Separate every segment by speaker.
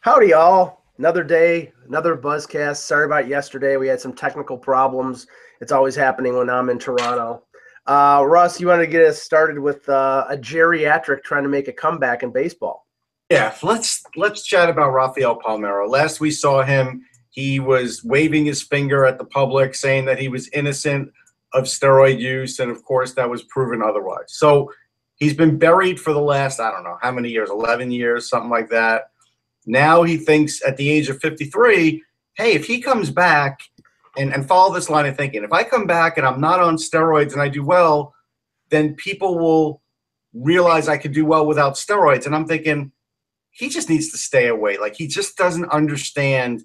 Speaker 1: Howdy, y'all. Another day, another Buzzcast. Sorry about yesterday. We had some technical problems. It's always happening when I'm in Toronto. Russ, you want to get us started with a geriatric trying to make a comeback in baseball?
Speaker 2: Yeah, let's chat about Rafael Palmeiro. Last we saw him, he was waving his finger at the public, saying that he was innocent of steroid use, and of course that was proven otherwise. So he's been buried for the last, I don't know how many years, 11 years, something like that. Now he thinks at the age of 53, hey, if he comes back and follow this line of thinking, if I come back and I'm not on steroids and I do well, then people will realize I could do well without steroids. And I'm thinking, he just needs to stay away. Like, he just doesn't understand.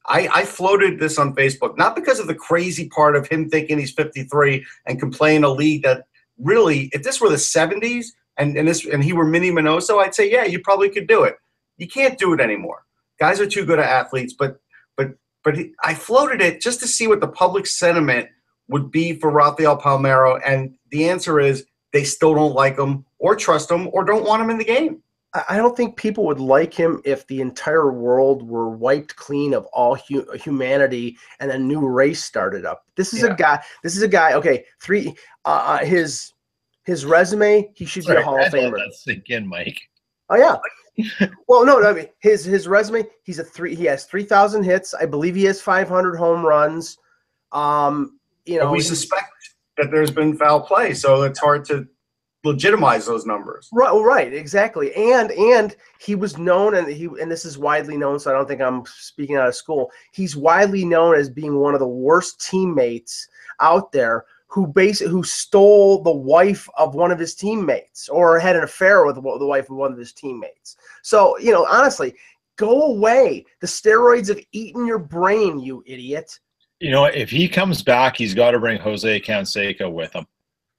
Speaker 2: I floated this on Facebook, not because of the crazy part of him thinking he's 53 and can play in a league that really, if this were the 70s and he were Minnie Minoso, I'd say, yeah, you probably could do it. You can't do it anymore. Guys are too good at athletes, but I floated it just to see what the public sentiment would be for Rafael Palmeiro, and the answer is they still don't like him or trust him or don't want him in the game.
Speaker 1: I don't think people would like him if the entire world were wiped clean of all humanity and a new race started up. This is a guy. Okay, his resume. He should be a Hall of Famer.
Speaker 3: Let's sink in, Mike.
Speaker 1: Oh yeah. Well, no, I mean his resume. He has 3,000 hits. I believe he has 500 home runs.
Speaker 2: We suspect that there's been foul play, so it's hard to legitimize those numbers.
Speaker 1: Right, exactly. And he was known, and this is widely known, so I don't think I'm speaking out of school. He's widely known as being one of the worst teammates out there, who stole the wife of one of his teammates or had an affair with the wife of one of his teammates. So, honestly, go away. The steroids have eaten your brain, you idiot.
Speaker 3: If he comes back, he's got to bring Jose Canseco with him.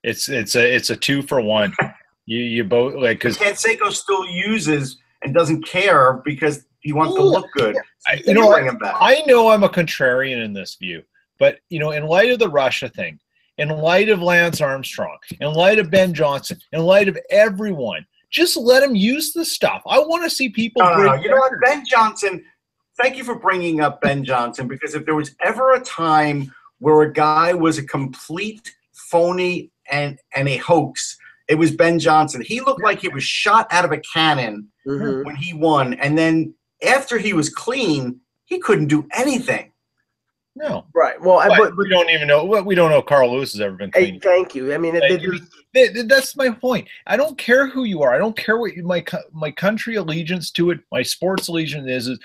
Speaker 3: It's a 2-for-1. You both, like, because
Speaker 2: Canseco still uses and doesn't care because he wants to look good.
Speaker 3: So bring him back. I know I'm a contrarian in this view, but in light of the Russia thing, in light of Lance Armstrong, in light of Ben Johnson, in light of everyone, just let him use the stuff. I want to see people.
Speaker 2: No. You know what, Ben Johnson? Thank you for bringing up Ben Johnson, because if there was ever a time where a guy was a complete phony and a hoax, it was Ben Johnson. He looked like he was shot out of a cannon when he won, and then after he was clean, he couldn't do anything.
Speaker 1: No, right. Well,
Speaker 3: but we don't even know. We don't know if Carl Lewis has ever been clean.
Speaker 1: Hey, thank you. I mean,
Speaker 3: that's my point. I don't care who you are. I don't care what my country allegiance to it, my sports allegiance is.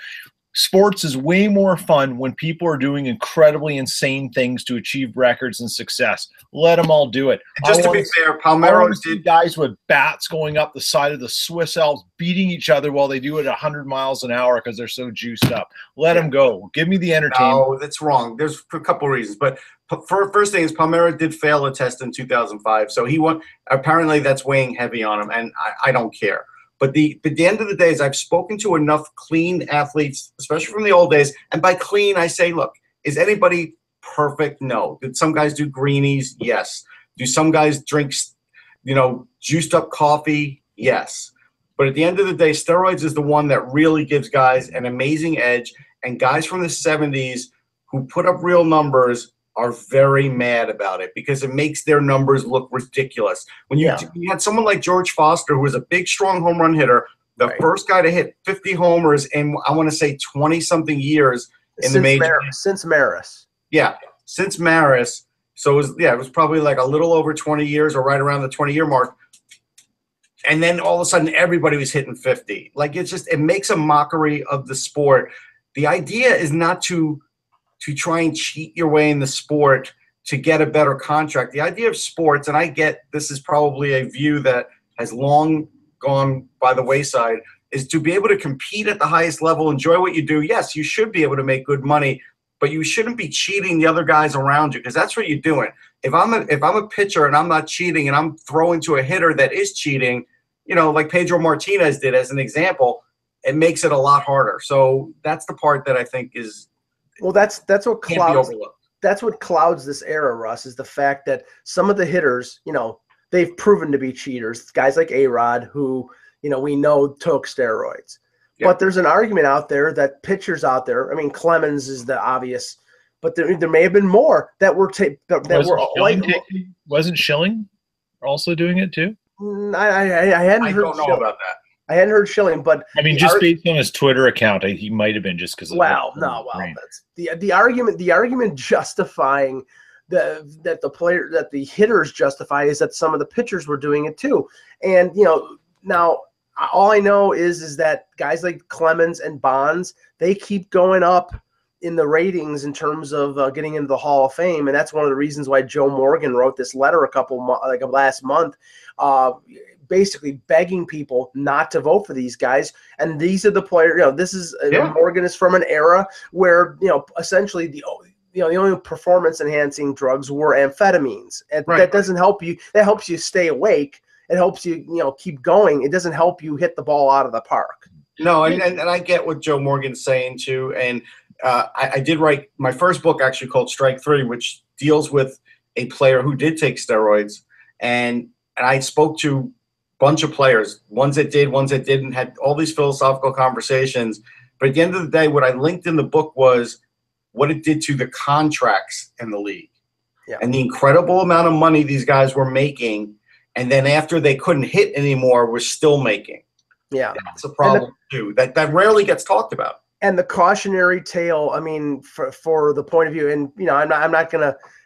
Speaker 3: Sports is way more fun when people are doing incredibly insane things to achieve records and success. Let them all do it.
Speaker 2: Just to be fair, Palmeiro
Speaker 3: did guys with bats going up the side of the Swiss Alps, beating each other while they do it 100 miles an hour because they're so juiced up. Let them go. Give me the entertainment.
Speaker 2: No, that's wrong. There's a couple of reasons, but first thing is Palmeiro did fail a test in 2005, so he won. Apparently, that's weighing heavy on him, and I don't care. But the end of the day is I've spoken to enough clean athletes, especially from the old days. And by clean, I say, look, is anybody perfect? No. Did some guys do greenies? Yes. Do some guys drink, juiced up coffee? Yes. But at the end of the day, steroids is the one that really gives guys an amazing edge. And guys from the 70s who put up real numbers are very mad about it because it makes their numbers look ridiculous. When you had someone like George Foster, who was a big, strong home run hitter, the first guy to hit 50 homers in, I want to say, 20-something years in the major.
Speaker 1: Since Maris.
Speaker 2: Yeah, since Maris. So it was probably like a little over 20 years or right around the 20-year mark. And then all of a sudden, everybody was hitting 50. Like, it makes a mockery of the sport. The idea is not to try and cheat your way in the sport to get a better contract. The idea of sports, and I get this is probably a view that has long gone by the wayside, is to be able to compete at the highest level, enjoy what you do. Yes, you should be able to make good money, but you shouldn't be cheating the other guys around you, because that's what you're doing. If I'm a pitcher and I'm not cheating and I'm throwing to a hitter that is cheating, like Pedro Martinez did as an example, it makes it a lot harder. So that's the part that I think is –
Speaker 1: well, that's what clouds this era, Russ, is the fact that some of the hitters, they've proven to be cheaters. Guys like A-Rod, who, we know took steroids. But there's an argument out there that pitchers out there, I mean, Clemens is the obvious, but there may have been more that were
Speaker 3: wasn't Schilling also doing it too?
Speaker 1: I hadn't heard.
Speaker 2: I don't know about that.
Speaker 1: I hadn't heard Schilling, but
Speaker 3: I mean, just based on his Twitter account, he might have been just because.
Speaker 1: That's the argument. The argument justifying that the hitters justify is that some of the pitchers were doing it too, and now all I know is that guys like Clemens and Bonds, they keep going up in the ratings in terms of getting into the Hall of Fame, and that's one of the reasons why Joe Morgan wrote this letter last month. Basically begging people not to vote for these guys. And these are the players, Morgan is from an era where, essentially the only performance enhancing drugs were amphetamines. And that doesn't help you. That helps you stay awake. It helps you, keep going. It doesn't help you hit the ball out of the park.
Speaker 2: No, and I get what Joe Morgan's saying too. And I did write my first book actually called Strike Three, which deals with a player who did take steroids. And I spoke to bunch of players, ones that did, ones that didn't, had all these philosophical conversations. But at the end of the day, what I linked in the book was what it did to the contracts in the league and the incredible amount of money these guys were making. And then after they couldn't hit anymore, were still making. Yeah. That's a problem too. That rarely gets talked about.
Speaker 1: And the cautionary tale, I mean, for the point of view, and,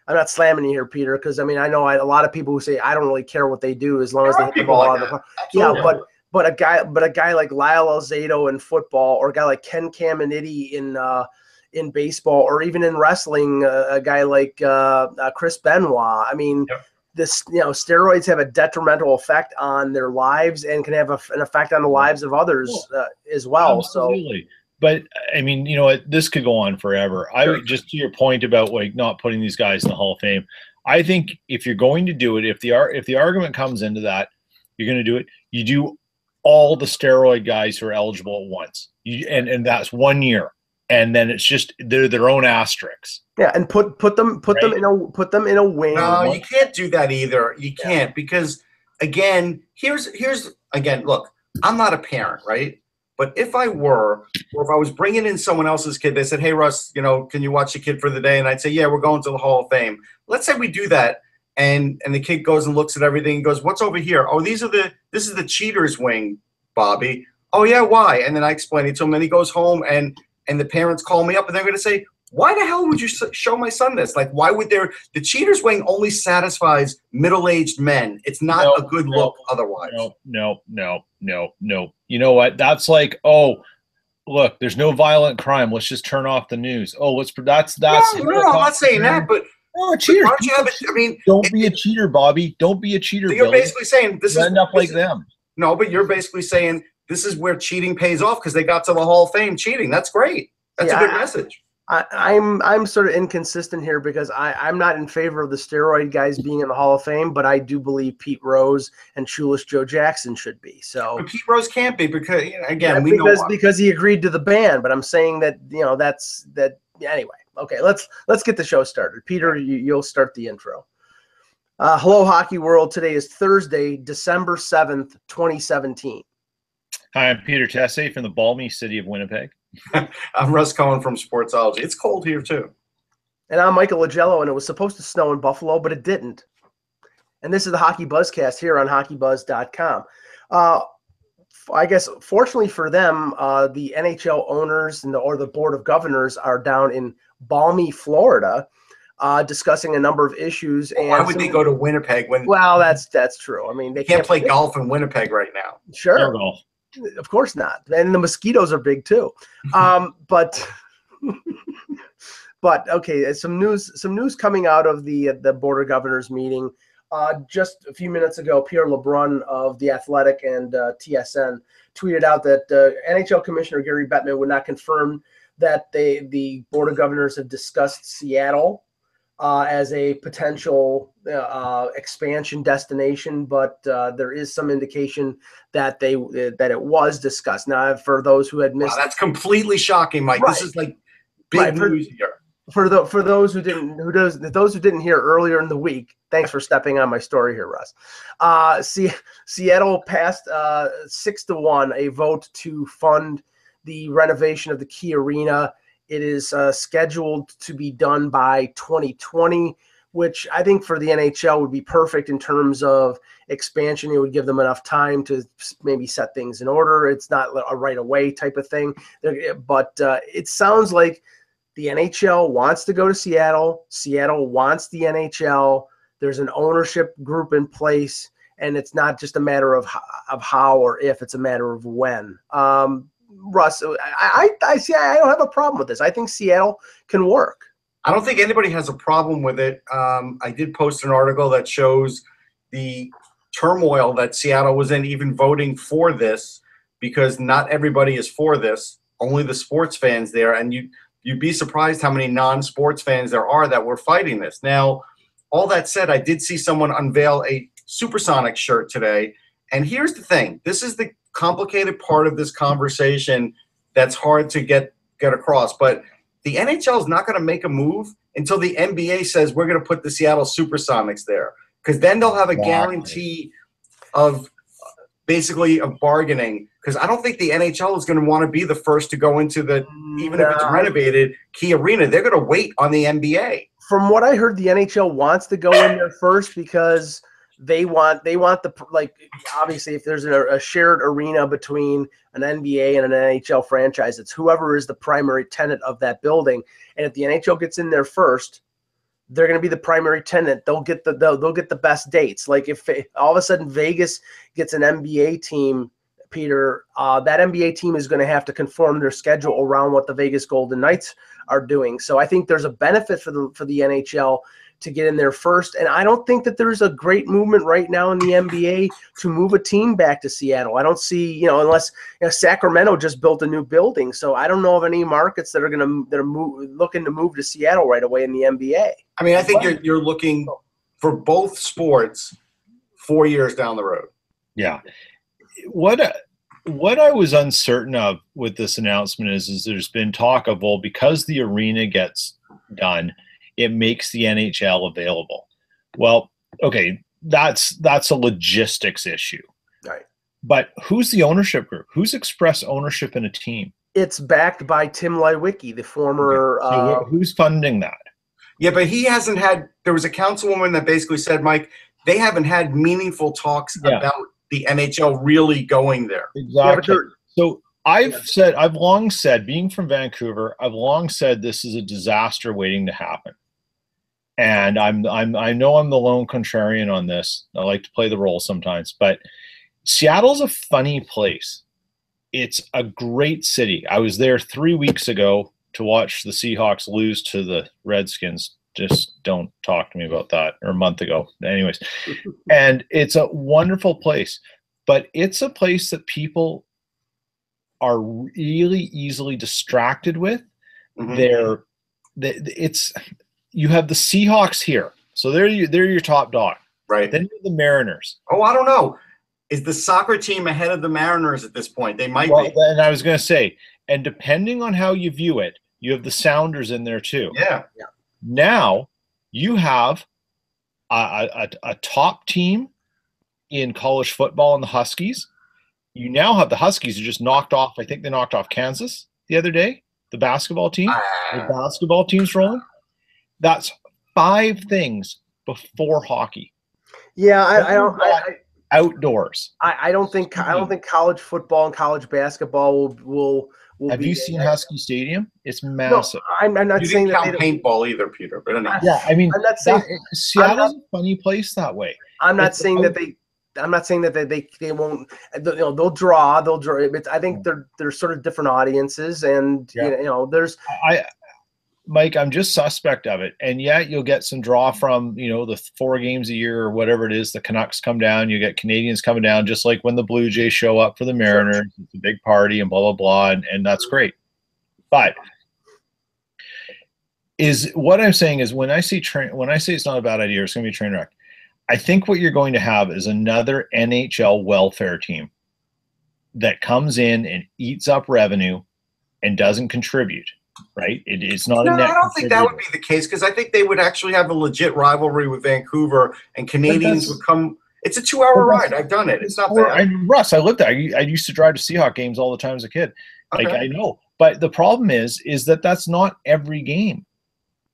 Speaker 1: I'm not slamming you here, Peter, because I know a lot of people who say I don't really care what they do as long as they hit the ball out of the park. Yeah, but a guy like Lyle Alzado in football, or a guy like Ken Caminiti in baseball, or even in wrestling, a guy like Chris Benoit. I mean, steroids have a detrimental effect on their lives and can have an effect on the lives of others as well.
Speaker 3: Absolutely. But I mean, this could go on forever. Just to your point about not putting these guys in the Hall of Fame, I think if you're going to do it, if the argument comes into that, you're going to do it. You do all the steroid guys who are eligible at once, and that's 1 year, and then it's just they're their own asterisks.
Speaker 1: Yeah, and put them in a wing.
Speaker 2: No, you can't do that either. You can't because again, here's again. Look, I'm not a parent, right? But if I were, or if I was bringing in someone else's kid, they said, hey, Russ, can you watch the kid for the day? And I'd say, yeah, we're going to the Hall of Fame. Let's say we do that. And the kid goes and looks at everything and goes, what's over here? Oh, this is the cheaters wing, Bobby. Oh, yeah, why? And then I explain it to him. Then he goes home and the parents call me up and they're going to say, why the hell would you show my son this? Like, why would the cheaters wing only satisfies middle-aged men? It's not a good look otherwise.
Speaker 3: No. You know what? That's like, oh, look, there's no violent crime. Let's just turn off the news. Oh, that's.
Speaker 2: No, I'm not saying that, but
Speaker 3: cheaters.
Speaker 2: Aren't you having, I mean,
Speaker 3: don't be a cheater, Bobby. Don't be a cheater.
Speaker 2: You're basically saying this is
Speaker 3: end up like them.
Speaker 2: No, but you're basically saying this is where cheating pays off because they got to the Hall of Fame cheating. That's great. That's a good message.
Speaker 1: I'm sort of inconsistent here because I'm not in favor of the steroid guys being in the Hall of Fame, but I do believe Pete Rose and Shoeless Joe Jackson should be. So
Speaker 2: but Pete Rose can't be because
Speaker 1: because he agreed to the ban. But I'm saying that that's that anyway. Okay, let's get the show started. Peter, you'll start the intro. Hello, Hockey World. Today is Thursday, December 7th, 2017.
Speaker 3: Hi, I'm Peter Tesse from the balmy city of Winnipeg.
Speaker 2: I'm Russ Cohen from Sportsology. It's cold here, too.
Speaker 1: And I'm Michael Lagello, and it was supposed to snow in Buffalo, but it didn't. And this is the HockeyBuzzcast here on HockeyBuzz.com. I guess, fortunately for them, the NHL owners or the Board of Governors are down in balmy Florida discussing a number of issues.
Speaker 2: And why would they go to Winnipeg when?
Speaker 1: Well, that's true. I mean, they can't
Speaker 2: play golf in Winnipeg right now.
Speaker 1: Sure.
Speaker 3: No golf.
Speaker 1: Of course not. And the mosquitoes are big too. But okay, some news coming out of the Board of Governors meeting. Just a few minutes ago, Pierre LeBrun of The Athletic and TSN tweeted out that NHL Commissioner Gary Bettman would not confirm that the Board of Governors have discussed Seattle as a potential expansion destination, but there is some indication that it was discussed. Now, for those who had missed,
Speaker 2: that's completely shocking, Mike. Right. This is like big news here.
Speaker 1: For those who didn't hear earlier in the week, thanks for stepping on my story here, Russ. Seattle passed 6-1 a vote to fund the renovation of the Key Arena. It is scheduled to be done by 2020, which I think for the NHL would be perfect in terms of expansion. It would give them enough time to maybe set things in order. It's not a right away type of thing. But it sounds like the NHL wants to go to Seattle. Seattle wants the NHL. There's an ownership group in place, and it's not just a matter of how or if, it's a matter of when. Russ, I see. I don't have a problem with this. I think Seattle can work.
Speaker 2: I don't think anybody has a problem with it. I did post an article that shows the turmoil that Seattle was in, even voting for this, because not everybody is for this. Only the sports fans there, and you'd be surprised how many non-sports fans there are that were fighting this. Now, all that said, I did see someone unveil a Supersonic shirt today, and here's the thing: this is the complicated part of this conversation that's hard to get across, but the NHL is not going to make a move until the NBA says we're going to put the Seattle Supersonics there, because then they'll have a guarantee of basically of bargaining. Because I don't think the NHL is going to want to be the first to go into the, even if it's renovated, Key Arena. They're going to wait on the NBA. From
Speaker 1: what I heard, the NHL wants to go in there first because they want the, like, obviously if there's a shared arena between an NBA and an NHL franchise, it's whoever is the primary tenant of that building. And if the NHL gets in there first, they're going to be the primary tenant. They'll get the best dates. Like if all of a sudden Vegas gets an NBA team, Peter, that NBA team is going to have to conform their schedule around what the Vegas Golden Knights are doing. So I think there's a benefit for the NHL to get in there first. And I don't think that there's a great movement right now in the NBA to move a team back to Seattle. I don't see, unless Sacramento just built a new building. So I don't know of any markets that are looking to move to Seattle right away in the NBA.
Speaker 2: I mean, I think you're looking for both sports 4 years down the road.
Speaker 3: Yeah. What I was uncertain of with this announcement is there's been talk of, well, because the arena gets done, it makes the NHL available. Well, okay, that's a logistics issue.
Speaker 1: Right.
Speaker 3: But who's the ownership group? Who's expressed ownership in a team?
Speaker 1: It's backed by Tim Leiweke, the former
Speaker 3: so who's funding that?
Speaker 2: Yeah, but he hasn't had – there was a councilwoman that basically said, Mike, they haven't had meaningful talks about the NHL really going there.
Speaker 3: Exactly. Yeah, so I've long said, being from Vancouver, I've long said this is a disaster waiting to happen. And I know I'm the lone contrarian on this. I like to play the role sometimes, but Seattle's a funny place. It's a great city. I was there 3 weeks ago to watch the Seahawks lose to the Redskins. Just don't talk to me about that. Or a month ago. Anyways. And it's a wonderful place. But it's a place that people are really easily distracted with. Mm-hmm. You have the Seahawks here. So they're your top dog.
Speaker 2: Right.
Speaker 3: Then you're the Mariners.
Speaker 2: Oh, I don't know. Is the soccer team ahead of the Mariners at this point? They might be.
Speaker 3: And I was going to say, and depending on how you view it, you have the Sounders in there too.
Speaker 2: Yeah.
Speaker 3: Now you have a top team in college football in the Huskies. You now have the Huskies who just knocked off, I think they knocked off Kansas the other day, the basketball team. The basketball team's rolling. That's 5 things before hockey.
Speaker 1: Yeah, I don't.
Speaker 3: Outdoors.
Speaker 1: I don't think college football and college basketball will.
Speaker 3: Have you seen Husky Stadium? It's massive.
Speaker 1: No, I'm not saying that
Speaker 2: they don't paintball either, Peter. But anyway.
Speaker 3: Yeah, I mean, I'm not saying Seattle's a funny place that way.
Speaker 1: I'm not saying that they won't. They'll draw. I think they're sort of different audiences, and there's.
Speaker 3: Mike, I'm just suspect of it. And yet you'll get some draw from, the 4 games a year or whatever it is. The Canucks come down. You get Canadians coming down, just like when the Blue Jays show up for the Mariners. Sure. It's a big party and blah, blah, blah. And that's great. But what I'm saying is when I say it's not a bad idea, it's going to be a train wreck. I think what you're going to have is another NHL welfare team that comes in and eats up revenue and doesn't contribute. Right? It's not a net.
Speaker 2: I don't think that would be the case, because I think they would actually have a legit rivalry with Vancouver, and Canadians would come It's a 2-hour ride. I've done it. It's not bad.
Speaker 3: Russ, I lived there. I used to drive to Seahawks games all the time as a kid.
Speaker 2: Okay.
Speaker 3: Like, I know. But the problem is that that's not every game.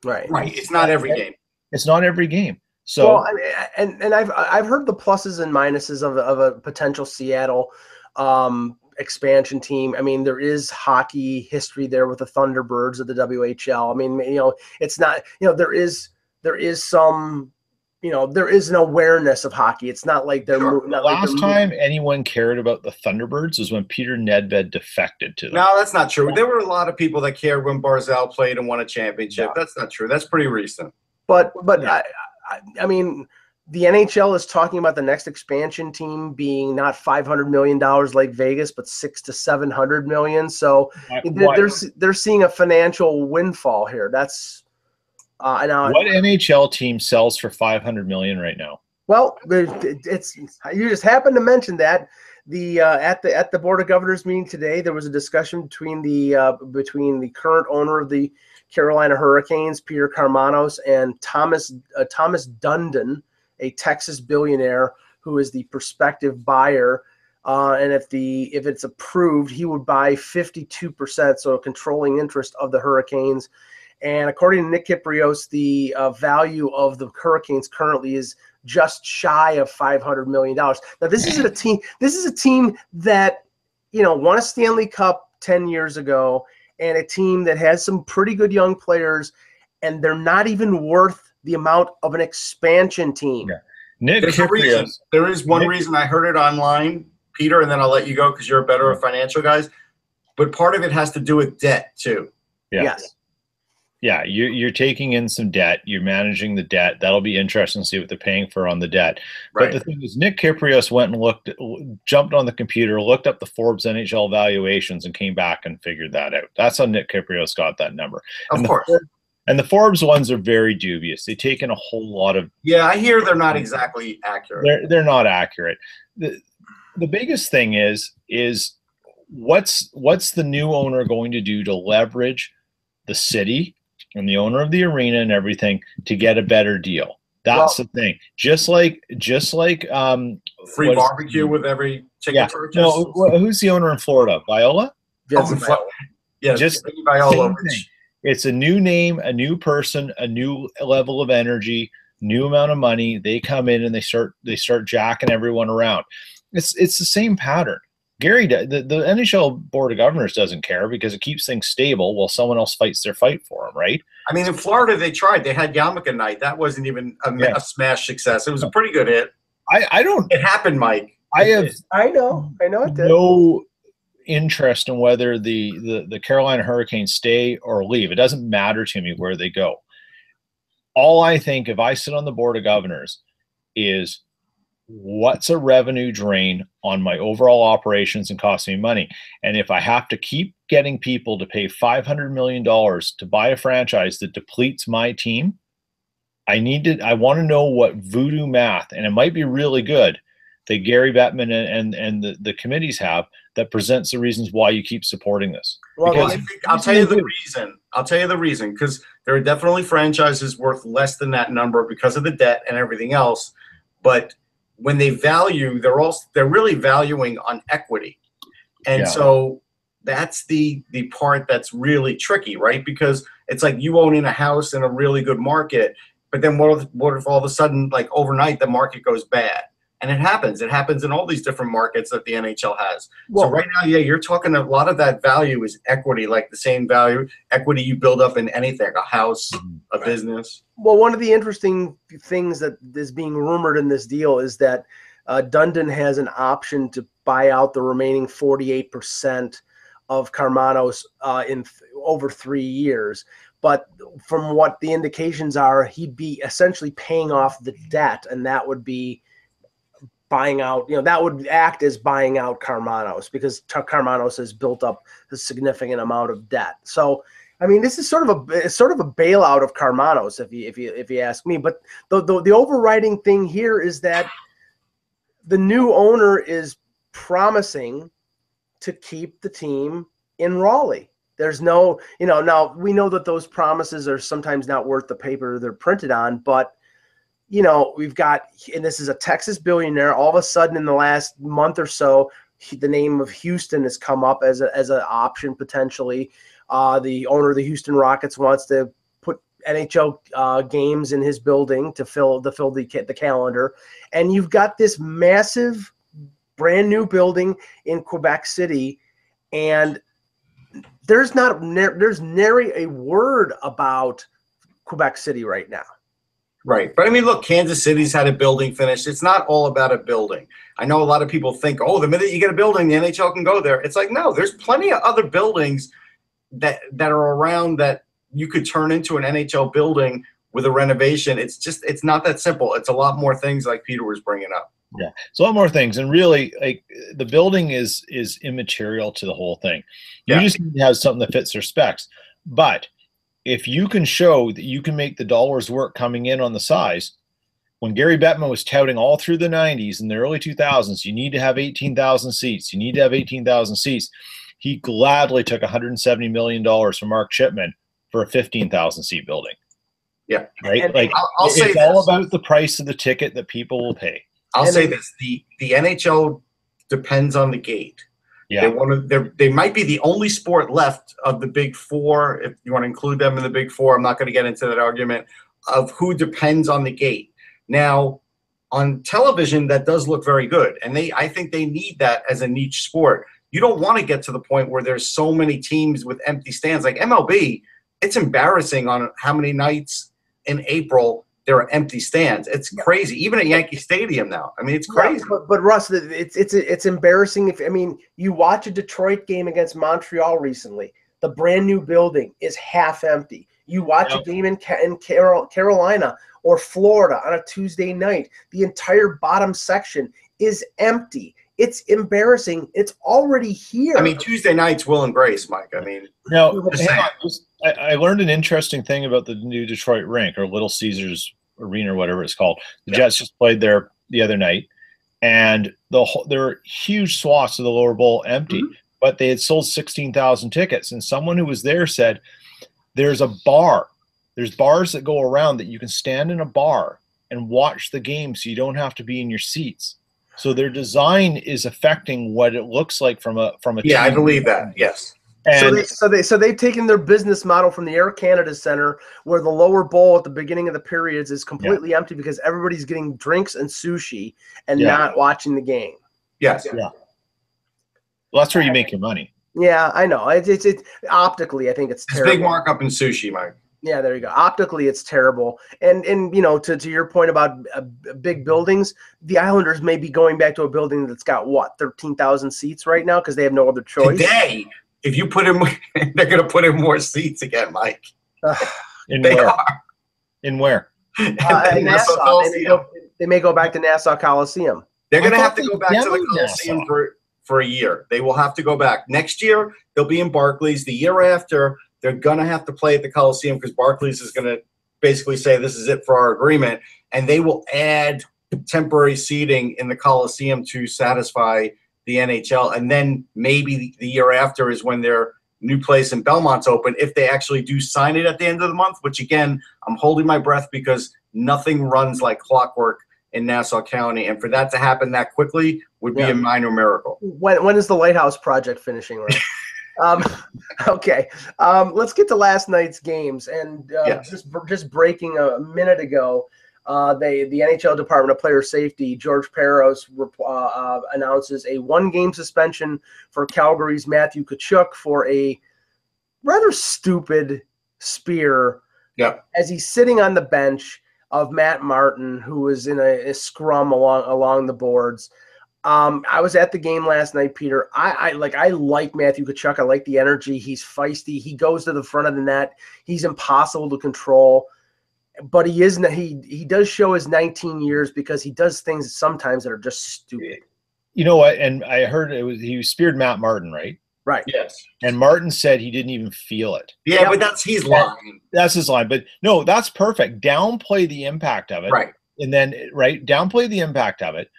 Speaker 1: Right.
Speaker 2: It's not every game.
Speaker 3: It's not every game. So,
Speaker 1: well, and I've heard the pluses and minuses of a potential Seattle expansion team. I mean, there is hockey history there with the Thunderbirds of the WHL. I mean, it's not, there is some, there is an awareness of hockey. It's not like they're
Speaker 3: last time anyone cared about the Thunderbirds was when Peter Nedved defected to them.
Speaker 2: No, that's not true. There were a lot of people that cared when Barzal played and won a championship. Yeah. That's not true. That's pretty recent.
Speaker 1: But yeah. I mean, the NHL is talking about the next expansion team being not $500 million like Vegas, but $600 to $700 million. So they're seeing a financial windfall here. That's what
Speaker 3: NHL team sells for $500 million right now?
Speaker 1: Well, it's you just happened to mention that at the Board of Governors meeting today, there was a discussion between the current owner of the Carolina Hurricanes, Peter Karmanos, and Thomas Dundon, a Texas billionaire who is the prospective buyer. And if it's approved, he would buy 52%, so a controlling interest of the Hurricanes. And according to Nick Kyprios, the value of the Hurricanes currently is just shy of $500 million. Now, this is a team. This is a team that won a Stanley Cup 10 years ago, and a team that has some pretty good young players, and they're not even worth the amount of an expansion team.
Speaker 3: Yeah. Nick
Speaker 2: There is one reason I heard it online, Peter, and then I'll let you go because you're better at financial guys. But part of it has to do with debt too.
Speaker 3: Yeah.
Speaker 1: Yes.
Speaker 3: Yeah, you're taking in some debt. You're managing the debt. That'll be interesting to see what they're paying for on the debt.
Speaker 2: Right.
Speaker 3: But the thing is, Nick Kyprios went and jumped on the computer, looked up the Forbes NHL valuations, and came back and figured that out. That's how Nick Kyprios got that number.
Speaker 2: Of course.
Speaker 3: And the Forbes ones are very dubious. They take in a whole lot of.
Speaker 2: Yeah, I hear they're not exactly accurate.
Speaker 3: They're not accurate. The biggest thing is what's the new owner going to do to leverage the city and the owner of the arena and everything to get a better deal? That's the thing. Just like
Speaker 2: free barbecue with every ticket purchase.
Speaker 3: No, who's the owner in Florida? Viola?
Speaker 2: Yeah,
Speaker 3: just
Speaker 2: Viola.
Speaker 3: It's a new name, a new person, a new level of energy, new amount of money. They come in and they start jacking everyone around. It's the same pattern. Gary, the NHL Board of Governors doesn't care because it keeps things stable while someone else fights their fight for them, right?
Speaker 2: I mean, in Florida, they tried. They had Yarmulke night. That wasn't even a smash success. It was a pretty good hit. It happened, Mike.
Speaker 1: I know it did.
Speaker 3: No interest in whether the Carolina Hurricanes stay or leave. It doesn't matter to me where they go. All I think, if I sit on the Board of Governors, is what's a revenue drain on my overall operations and cost me money? And if I have to keep getting people to pay $500 million to buy a franchise that depletes my team, I want to know what voodoo math, and it might be really good, that Gary Bettman and the committees have that presents the reasons why you keep supporting this.
Speaker 2: Well, I'll tell you the reason. I'll tell you the reason, because there are definitely franchises worth less than that number because of the debt and everything else. But when they value, they're really valuing on equity. And so that's the part that's really tricky, right? Because it's like you own in a house in a really good market, but then what if all of a sudden, like overnight, the market goes bad? And it happens. It happens in all these different markets that the NHL has. Well, so right now, you're talking a lot of that value is equity, like the same value, equity you build up in anything, a house, a business.
Speaker 1: Well, one of the interesting things that is being rumored in this deal is that Dundon has an option to buy out the remaining 48% of Karmanos in over 3 years. But from what the indications are, he'd be essentially paying off the debt, and that would be buying out, that would act as buying out Karmanos, because Karmanos has built up a significant amount of debt. So, I mean, this is sort of a bailout of Karmanos, if you ask me. But the overriding thing here is that the new owner is promising to keep the team in Raleigh. There's no, now we know that those promises are sometimes not worth the paper they're printed on, but you know, we've got, and this is a Texas billionaire. All of a sudden, in the last month or so, the name of Houston has come up as an option potentially. The owner of the Houston Rockets wants to put NHL games in his building to fill the calendar, and you've got this massive, brand new building in Quebec City, and there's nary a word about Quebec City right now.
Speaker 2: Right. But I mean, look, Kansas City's had a building finished. It's not all about a building. I know a lot of people think, oh, the minute you get a building, the NHL can go there. It's like, no, there's plenty of other buildings that are around that you could turn into an NHL building with a renovation. It's not that simple. It's a lot more things like Peter was bringing up.
Speaker 3: Yeah, it's a lot more things, and really, like, the building is immaterial to the whole thing. You just need to have something that fits their specs. But if you can show that you can make the dollars work coming in on the size, when Gary Bettman was touting all through the 90s and the early 2000s, you need to have 18,000 seats. You need to have 18,000 seats. He gladly took $170 million from Mark Chipman for a 15,000 seat building.
Speaker 2: Yeah,
Speaker 3: right.
Speaker 2: And
Speaker 3: like
Speaker 2: I'll say
Speaker 3: it's all about the price of the ticket that people will pay.
Speaker 2: I'll say this: the NHL depends on the gate.
Speaker 3: Yeah,
Speaker 2: they might be the only sport left of the big four, if you want to include them in the big four. I'm not going to get into that argument of who depends on the gate. Now, on television, that does look very good, and I think they need that as a niche sport. You don't want to get to the point where there's so many teams with empty stands. Like MLB, it's embarrassing on how many nights in April there are empty stands. It's crazy. Even at Yankee Stadium now. I mean, it's crazy.
Speaker 1: But Russ, it's embarrassing. You watch a Detroit game against Montreal recently, the brand new building is half empty. You watch a game in Carolina or Florida on a Tuesday night, the entire bottom section is empty. It's embarrassing. It's already here.
Speaker 2: I mean, Tuesday nights will embrace, Mike. I mean,
Speaker 3: no. I learned an interesting thing about the new Detroit rink, or Little Caesars Arena, or whatever it's called. The Jets just played there the other night, and there were huge swaths of the lower bowl empty, but they had sold 16,000 tickets. And someone who was there said, "There's a bar. There's bars that go around that you can stand in a bar and watch the game, so you don't have to be in your seats." So their design is affecting what it looks like from a
Speaker 2: yeah, I believe that. Yes.
Speaker 3: And
Speaker 1: so they've taken their business model from the Air Canada Center, where the lower bowl at the beginning of the periods is completely empty because everybody's getting drinks and sushi and not watching the game.
Speaker 2: Yes.
Speaker 3: Yeah. Well, that's where you make your money.
Speaker 1: Yeah, I know. It's optically, I think it's terrible.
Speaker 2: It's big markup in sushi, Mike.
Speaker 1: Yeah, there you go. Optically, it's terrible. And you know, to your point about big buildings, the Islanders may be going back to a building that's got, 13,000 seats right now because they have no other choice.
Speaker 2: Today, if you put in, they're going to put in more seats again, Mike.
Speaker 3: In
Speaker 2: they
Speaker 3: where?
Speaker 2: are.
Speaker 3: In where?
Speaker 1: In Nassau. They may go back to Nassau Coliseum.
Speaker 2: They're going to have to go back to the Coliseum for a year. They will have to go back. Next year, they'll be in Barclays. The year after, they're going to have to play at the Coliseum because Barclays is going to basically say this is it for our agreement, and they will add temporary seating in the Coliseum to satisfy the NHL. And then maybe the year after is when their new place in Belmont's open, if they actually do sign it at the end of the month, which, again, I'm holding my breath because nothing runs like clockwork in Nassau County. And for that to happen that quickly would be a minor miracle.
Speaker 1: When is the Lighthouse project finishing, right? Okay. Let's get to last night's games. And just breaking a minute ago, the NHL Department of Player Safety, George Peros, announces a 1-game suspension for Calgary's Matthew Tkachuk for a rather stupid spear as he's sitting on the bench of Matt Martin, who was in a scrum along the boards. I was at the game last night, Peter. I like Matthew Tkachuk. I like the energy. He's feisty. He goes to the front of the net. He's impossible to control. But he does show his 19 years because he does things sometimes that are just stupid.
Speaker 3: You know what? And I heard he speared Matt Martin, right?
Speaker 1: Right.
Speaker 2: Yes.
Speaker 3: And Martin said he didn't even feel it.
Speaker 2: Yeah, but he's lying.
Speaker 3: That's his line. But no, that's perfect. Downplay the impact of it.
Speaker 2: Right.
Speaker 3: And then, downplay the impact of it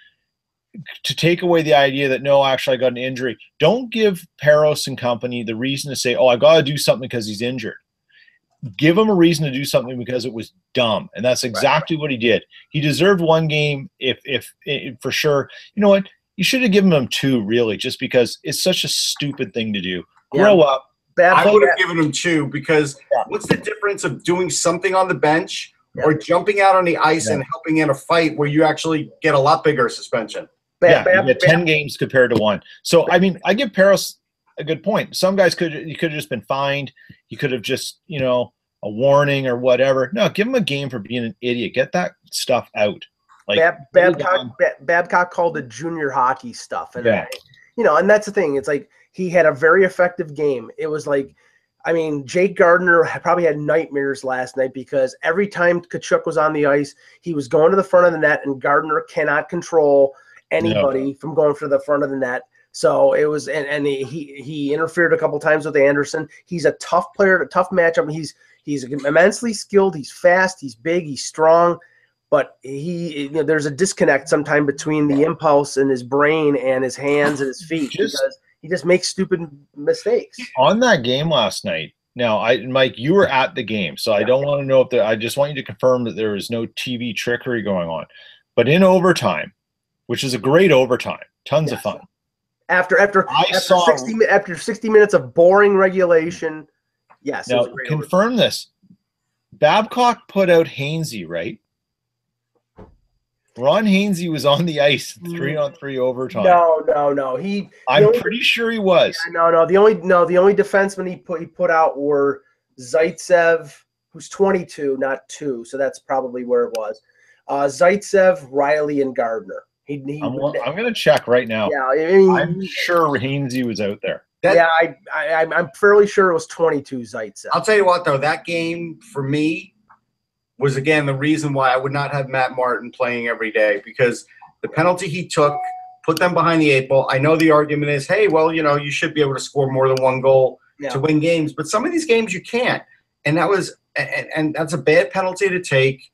Speaker 3: to take away the idea that, no, actually I got an injury. Don't give Peros and company the reason to say, oh, I got to do something because he's injured. give him a reason to do something because it was dumb, and that's exactly what he did. He deserved one game, if for sure. You know what? You should have given him 2, really, just because it's such a stupid thing to do. Grow up.
Speaker 2: I would have given him 2 because what's the difference of doing something on the bench or jumping out on the ice and helping in a fight where you actually get a lot bigger suspension?
Speaker 3: You get 10 games compared to 1. So, I mean, I give Paris a good point. Some guys could have just been fined. You could have just, a warning or whatever. No, give him a game for being an idiot. Get that stuff out. Like
Speaker 1: Babcock called it junior hockey stuff. And, and that's the thing. It's like he had a very effective game. It was like, I mean, Jake Gardner probably had nightmares last night because every time Tkachuk was on the ice, he was going to the front of the net, and Gardner cannot control anybody from going for the front of the net. So it was, and he interfered a couple times with Anderson. He's a tough player, a tough matchup. He's immensely skilled. He's fast. He's big. He's strong. But there's a disconnect sometime between the impulse in his brain and his hands and his feet because he just makes stupid mistakes.
Speaker 3: On that game last night, now, Mike, you were at the game, so I don't want to know if I just want you to confirm that there was no TV trickery going on. But in overtime, which is a great overtime, tons of fun.
Speaker 1: After 60 minutes of boring regulation, yes.
Speaker 3: Now, confirm this. Babcock put out Hainsey, right? Ron Hainsey was on the ice 3-on-3 overtime.
Speaker 1: No.
Speaker 3: I'm pretty sure he was.
Speaker 1: Yeah, no. The only defenseman he put out were Zaitsev, who's 22, not 2. So that's probably where it was. Zaitsev, Riley, and Gardner. I'm
Speaker 3: going to check right now.
Speaker 1: Yeah, I mean,
Speaker 3: I'm sure Hainsey was out there.
Speaker 1: I'm fairly sure it was 22 Zaitsev.
Speaker 2: I'll tell you what, though, that game for me was, again, the reason why I would not have Matt Martin playing every day, because the penalty he took put them behind the 8 ball. I know the argument is, hey, well, you should be able to score more than 1 goal to win games, but some of these games you can't. And that's a bad penalty to take.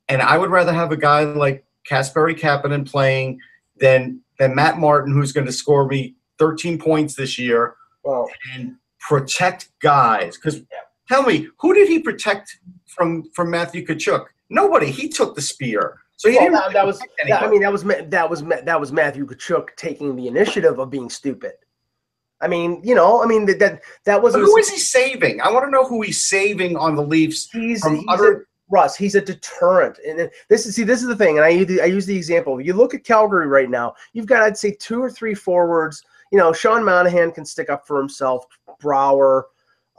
Speaker 2: And I would rather have a guy like Kasperi Kapanen playing than Matt Martin, who's going to score me 13 points this year and protect guys. Because tell me, who did he protect from Matthew Tkachuk? Nobody. He took the spear. So he
Speaker 1: that was Matthew Tkachuk taking the initiative of being stupid. I mean, that wasn't.
Speaker 2: Who is he saving? I want to know who he's saving on the Leafs
Speaker 1: Russ, he's a deterrent, and this is the thing. And I use the example. You look at Calgary right now. You've got, I'd say, 2 or 3 forwards. Sean Monahan can stick up for himself. Brouwer,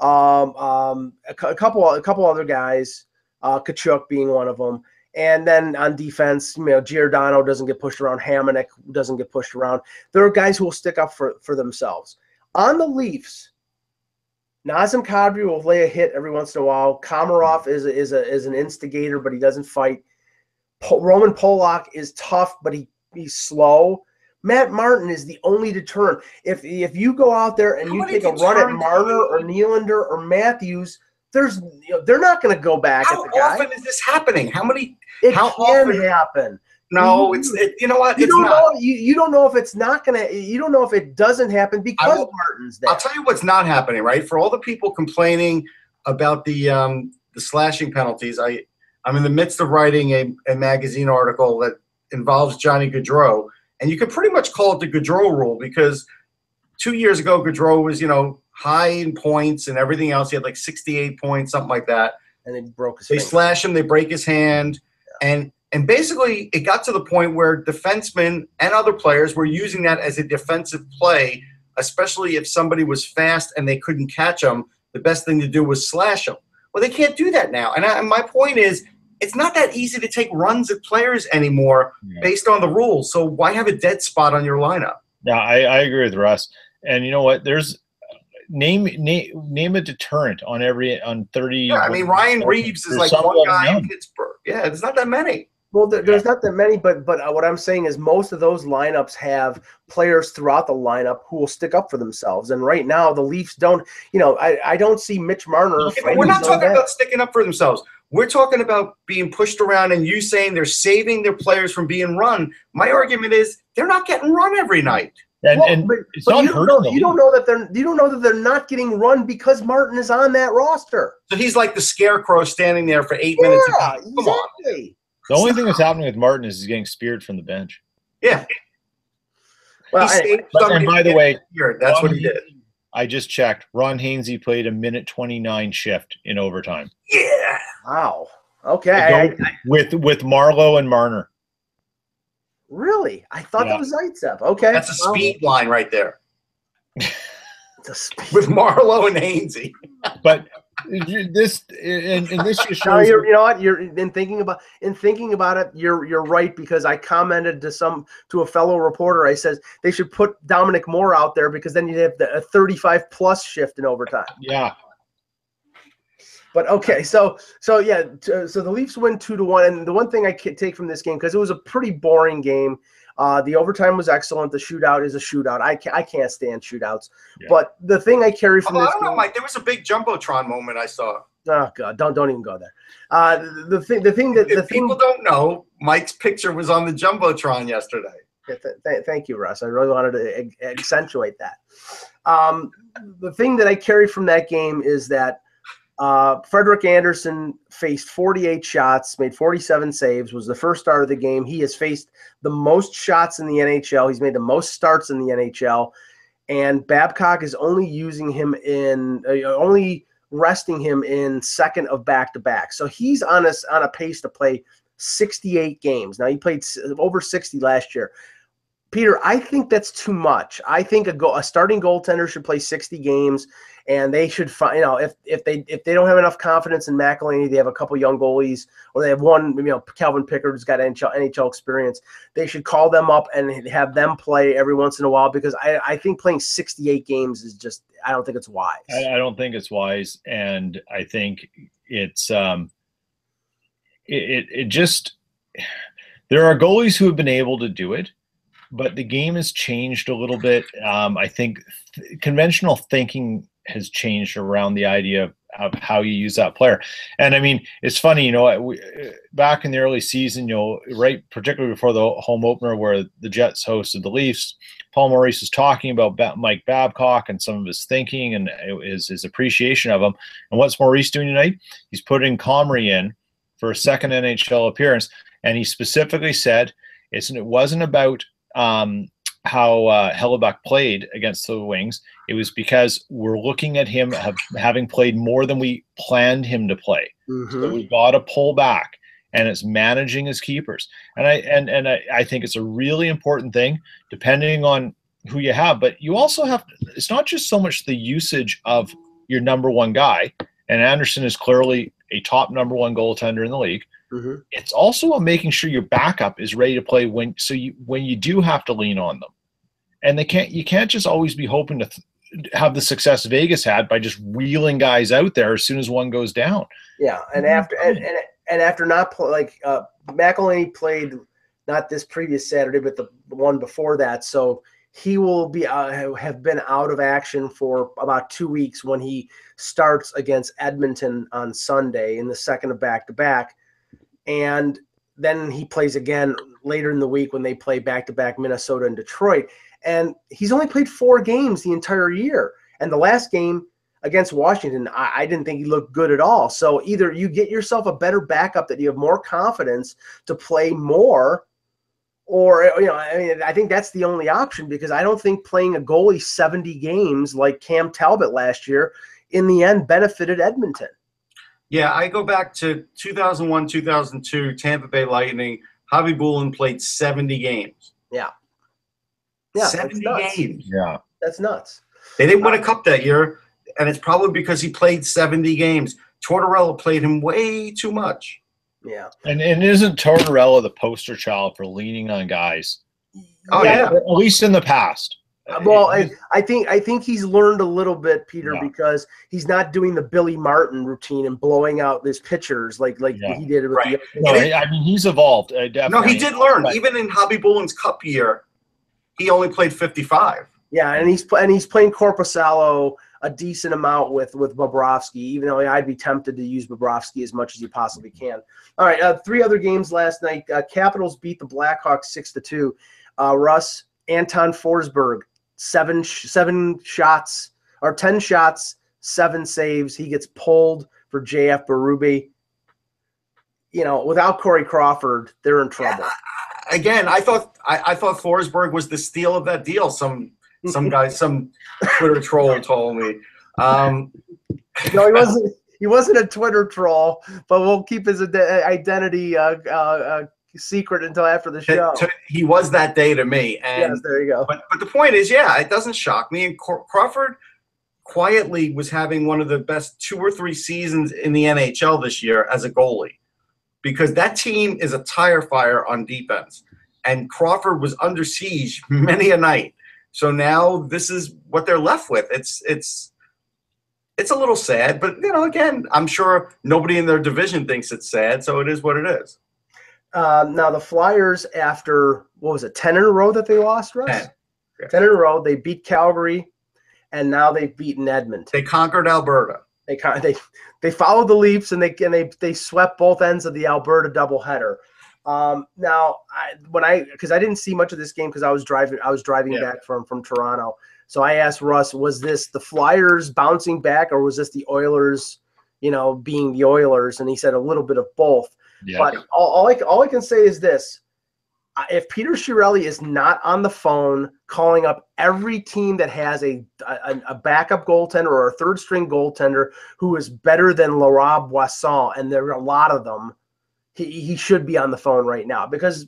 Speaker 1: a couple other guys, Tkachuk being one of them. And then on defense, Giordano doesn't get pushed around. Hamonic doesn't get pushed around. There are guys who will stick up for themselves. On the Leafs, Nazem Kadri will lay a hit every once in a while. Komarov is an instigator, but he doesn't fight. Roman Polak is tough, but he's slow. Matt Martin is the only deterrent. If you go out there and you take a run at Marner or Nylander or Matthews, they're not going to go back at the guy.
Speaker 2: How often is this happening?
Speaker 1: It can happen.
Speaker 2: No, you know what?
Speaker 1: You don't know if it's not going to. You don't know if it doesn't happen because Martin's there.
Speaker 2: I'll tell you what's not happening, right? For all the people complaining about the slashing penalties, I'm in the midst of writing a magazine article that involves Johnny Gaudreau, and you could pretty much call it the Gaudreau rule because 2 years ago Gaudreau was high in points and everything else. He had like 68 points, something like that.
Speaker 1: And they broke his.
Speaker 2: They slash him. They break his hand, And basically, it got to the point where defensemen and other players were using that as a defensive play, especially if somebody was fast and they couldn't catch them. The best thing to do was slash them. Well, they can't do that now. And my point is, it's not that easy to take runs at players anymore based on the rules. So why have a dead spot on your lineup?
Speaker 3: Yeah, I agree with Russ. And you know what? There's name a deterrent on 30.
Speaker 2: Yeah, I mean, Ryan Reeves is like one guy in Pittsburgh. Yeah, there's not that many.
Speaker 1: Well, there's not that many, but what I'm saying is most of those lineups have players throughout the lineup who will stick up for themselves. And right now, the Leafs don't. I don't see Mitch Marner.
Speaker 2: We're not talking about sticking up for themselves. We're talking about being pushed around, and you saying they're saving their players from being run. My argument is they're not getting run every night.
Speaker 3: And it's not hurting them.
Speaker 1: You don't know that they're not getting run because Martin is on that roster.
Speaker 2: So he's like the scarecrow standing there for 8 minutes.
Speaker 1: Yeah, exactly.
Speaker 3: The only thing that's happening with Martin is he's getting speared from the bench.
Speaker 2: Yeah.
Speaker 1: Well,
Speaker 3: and by the way,
Speaker 2: that's what he did.
Speaker 3: I just checked. Ron Hainsey played a 1:29 shift in overtime.
Speaker 2: Yeah.
Speaker 1: Wow. Okay.
Speaker 3: With Marlowe and Marner.
Speaker 1: Really? I thought that was Zaitsev. Okay.
Speaker 2: That's a speed line right there.
Speaker 1: It's a speed
Speaker 2: with Marlowe and Hainsey.
Speaker 3: But this just shows.
Speaker 1: No, you know what? You're in thinking about it. You're right, because I commented to a fellow reporter. I said they should put Dominic Moore out there, because then you'd have a 35+ shift in overtime.
Speaker 3: Yeah.
Speaker 1: But okay, so the Leafs win 2-1, and the one thing I can take from this game, because it was a pretty boring game. The overtime was excellent. The shootout is a shootout. I can't stand shootouts. Yeah. But the thing I carry from this game,
Speaker 2: Mike, there was a big jumbotron moment I saw.
Speaker 1: Oh God, don't even go there. The thing
Speaker 2: people don't know, Mike's picture was on the jumbotron yesterday.
Speaker 1: Thank you, Russ. I really wanted to accentuate that. The thing that I carry from that game is that Frederik Andersen faced 48 shots, made 47 saves, was the first starter of the game. He has faced the most shots in the NHL. He's made the most starts in the NHL. And Babcock is only resting him in second of back-to-back. So he's on a pace to play 68 games. Now, he played over 60 last year. Peter, I think that's too much. I think a starting goaltender should play 60 games, and they should find, if they don't have enough confidence in McElhinney, they have a couple young goalies, or they have one, Calvin Pickard who's got NHL experience. They should call them up and have them play every once in a while, because I think playing 68 games is just, I don't think it's wise.
Speaker 3: I don't think it's wise, and I think it's it just, there are goalies who have been able to do it. But the game has changed a little bit. I think conventional thinking has changed around the idea of how you use that player. And I mean, it's funny, back in the early season, right, particularly before the home opener where the Jets hosted the Leafs, Paul Maurice was talking about Mike Babcock and some of his thinking and his appreciation of him. And what's Maurice doing tonight? He's putting Comrie in for a second NHL appearance. And he specifically said it wasn't about how Hellebuck played against the Wings. It was because we're looking at him having played more than we planned him to play. Mm-hmm. So we've got to pull back, and it's managing his keepers. And I think it's a really important thing, depending on who you have. But you also have – it's not just so much the usage of your number one guy, and Andersen is clearly a top number one goaltender in the league. Mm-hmm. It's also making sure your backup is ready to play when you do have to lean on them, and you can't just always be hoping to have the success Vegas had by just wheeling guys out there as soon as one goes down.
Speaker 1: Yeah, and after not McElhinney played not this previous Saturday, but the one before that, so he will be have been out of action for about 2 weeks when he starts against Edmonton on Sunday in the second of back-to-back. And then he plays again later in the week when they play back-to-back Minnesota and Detroit. And he's only played 4 games the entire year. And the last game against Washington, I didn't think he looked good at all. So either you get yourself a better backup that you have more confidence to play more, or, I think that's the only option, because I don't think playing a goalie 70 games like Cam Talbot last year in the end benefited Edmonton.
Speaker 2: Yeah, I go back to 2001, 2002, Tampa Bay Lightning. Javi Bulin played 70 games.
Speaker 1: Yeah,
Speaker 2: 70 games.
Speaker 3: Yeah.
Speaker 1: That's nuts.
Speaker 2: They didn't win a cup that year, and it's probably because he played 70 games. Tortorella played him way too much.
Speaker 1: Yeah.
Speaker 3: And isn't Tortorella the poster child for leaning on guys?
Speaker 2: Oh, yeah.
Speaker 3: At least in the past.
Speaker 1: Well, I think he's learned a little bit, Peter, because he's not doing the Billy Martin routine and blowing out his pitchers like he did with the.
Speaker 3: No, I mean, he's evolved. Definitely.
Speaker 2: No, he did learn. Even in Javi Bulin's cup year, he only played 55.
Speaker 1: Yeah, and he's playing Korpisalo a decent amount with Bobrovsky, even though I'd be tempted to use Bobrovsky as much as you possibly can. All right, 3 other games last night. Capitals beat the Blackhawks 6-2. Russ, Anton Forsberg, 7 shots or 10 shots, 7 saves. He gets pulled for JF Berube. You know, without Corey Crawford, they're in trouble.
Speaker 2: Yeah, again, I thought Forsberg was the steal of that deal. Some guy, some Twitter troll told me.
Speaker 1: No, he wasn't. He wasn't a Twitter troll, but we'll keep his identity secret until after the show.
Speaker 2: He was that day to me. And,
Speaker 1: yes, there you go.
Speaker 2: But the point is, yeah, it doesn't shock me. And Crawford quietly was having one of the best 2 or 3 seasons in the NHL this year as a goalie, because that team is a tire fire on defense. And Crawford was under siege many a night. So now this is what they're left with. It's a little sad, but, you know, again, I'm sure nobody in their division thinks it's sad, so it is what it is.
Speaker 1: Now, the Flyers, after, 10 in a row that they lost, Russ?
Speaker 2: 10. Yeah.
Speaker 1: 10 in a row. They beat Calgary, and now they've beaten Edmonton.
Speaker 2: They conquered Alberta.
Speaker 1: They followed the Leafs, and they swept both ends of the Alberta doubleheader. Now, because I didn't see much of this game because I was driving back from Toronto. So I asked Russ, was this the Flyers bouncing back, or was this the Oilers, you know, being the Oilers? And he said a little bit of both. Yeah. But all I can say is this. If Peter Chiarelli is not on the phone calling up every team that has a backup goaltender or a third-string goaltender who is better than Laurent Boisson, and there are a lot of them, he should be on the phone right now, because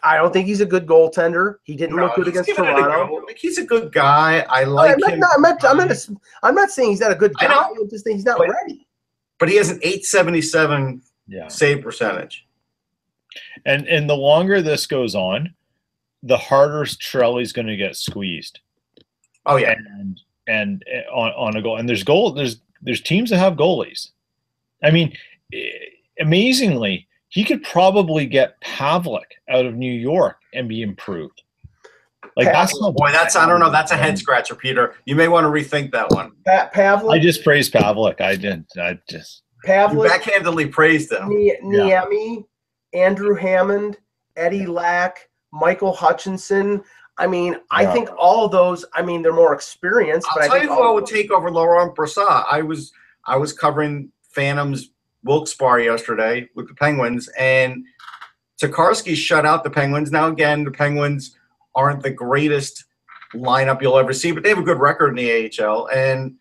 Speaker 1: I don't think he's a good goaltender. He didn't look good against Toronto.
Speaker 2: He's a good guy. I like him.
Speaker 1: I'm not saying he's not a good guy. I'm just saying he's not ready.
Speaker 2: But he has an .877 save percentage.
Speaker 3: And the longer this goes on, the harder Chiarelli's going to get squeezed.
Speaker 2: Oh yeah,
Speaker 3: and on a goal. And there's teams that have goalies. I mean, amazingly, he could probably get Pavlik out of New York and be improved. Like
Speaker 2: I don't know. That's a head scratcher, Peter. You may want to rethink that one.
Speaker 1: Pavlik.
Speaker 3: I just praised Pavlik. I just
Speaker 1: Pavlik.
Speaker 2: You backhandedly praised him.
Speaker 1: Niemi, Andrew Hammond, Eddie Lack, Michael Hutchinson. I mean, I think all of those. I mean, they're more experienced.
Speaker 2: I'll tell you who I would take over Laurent Brossoit. I was covering Phantoms Wilkes-Barre yesterday with the Penguins, and Tokarski shut out the Penguins. Now, again, the Penguins aren't the greatest lineup you'll ever see, but they have a good record in the AHL. And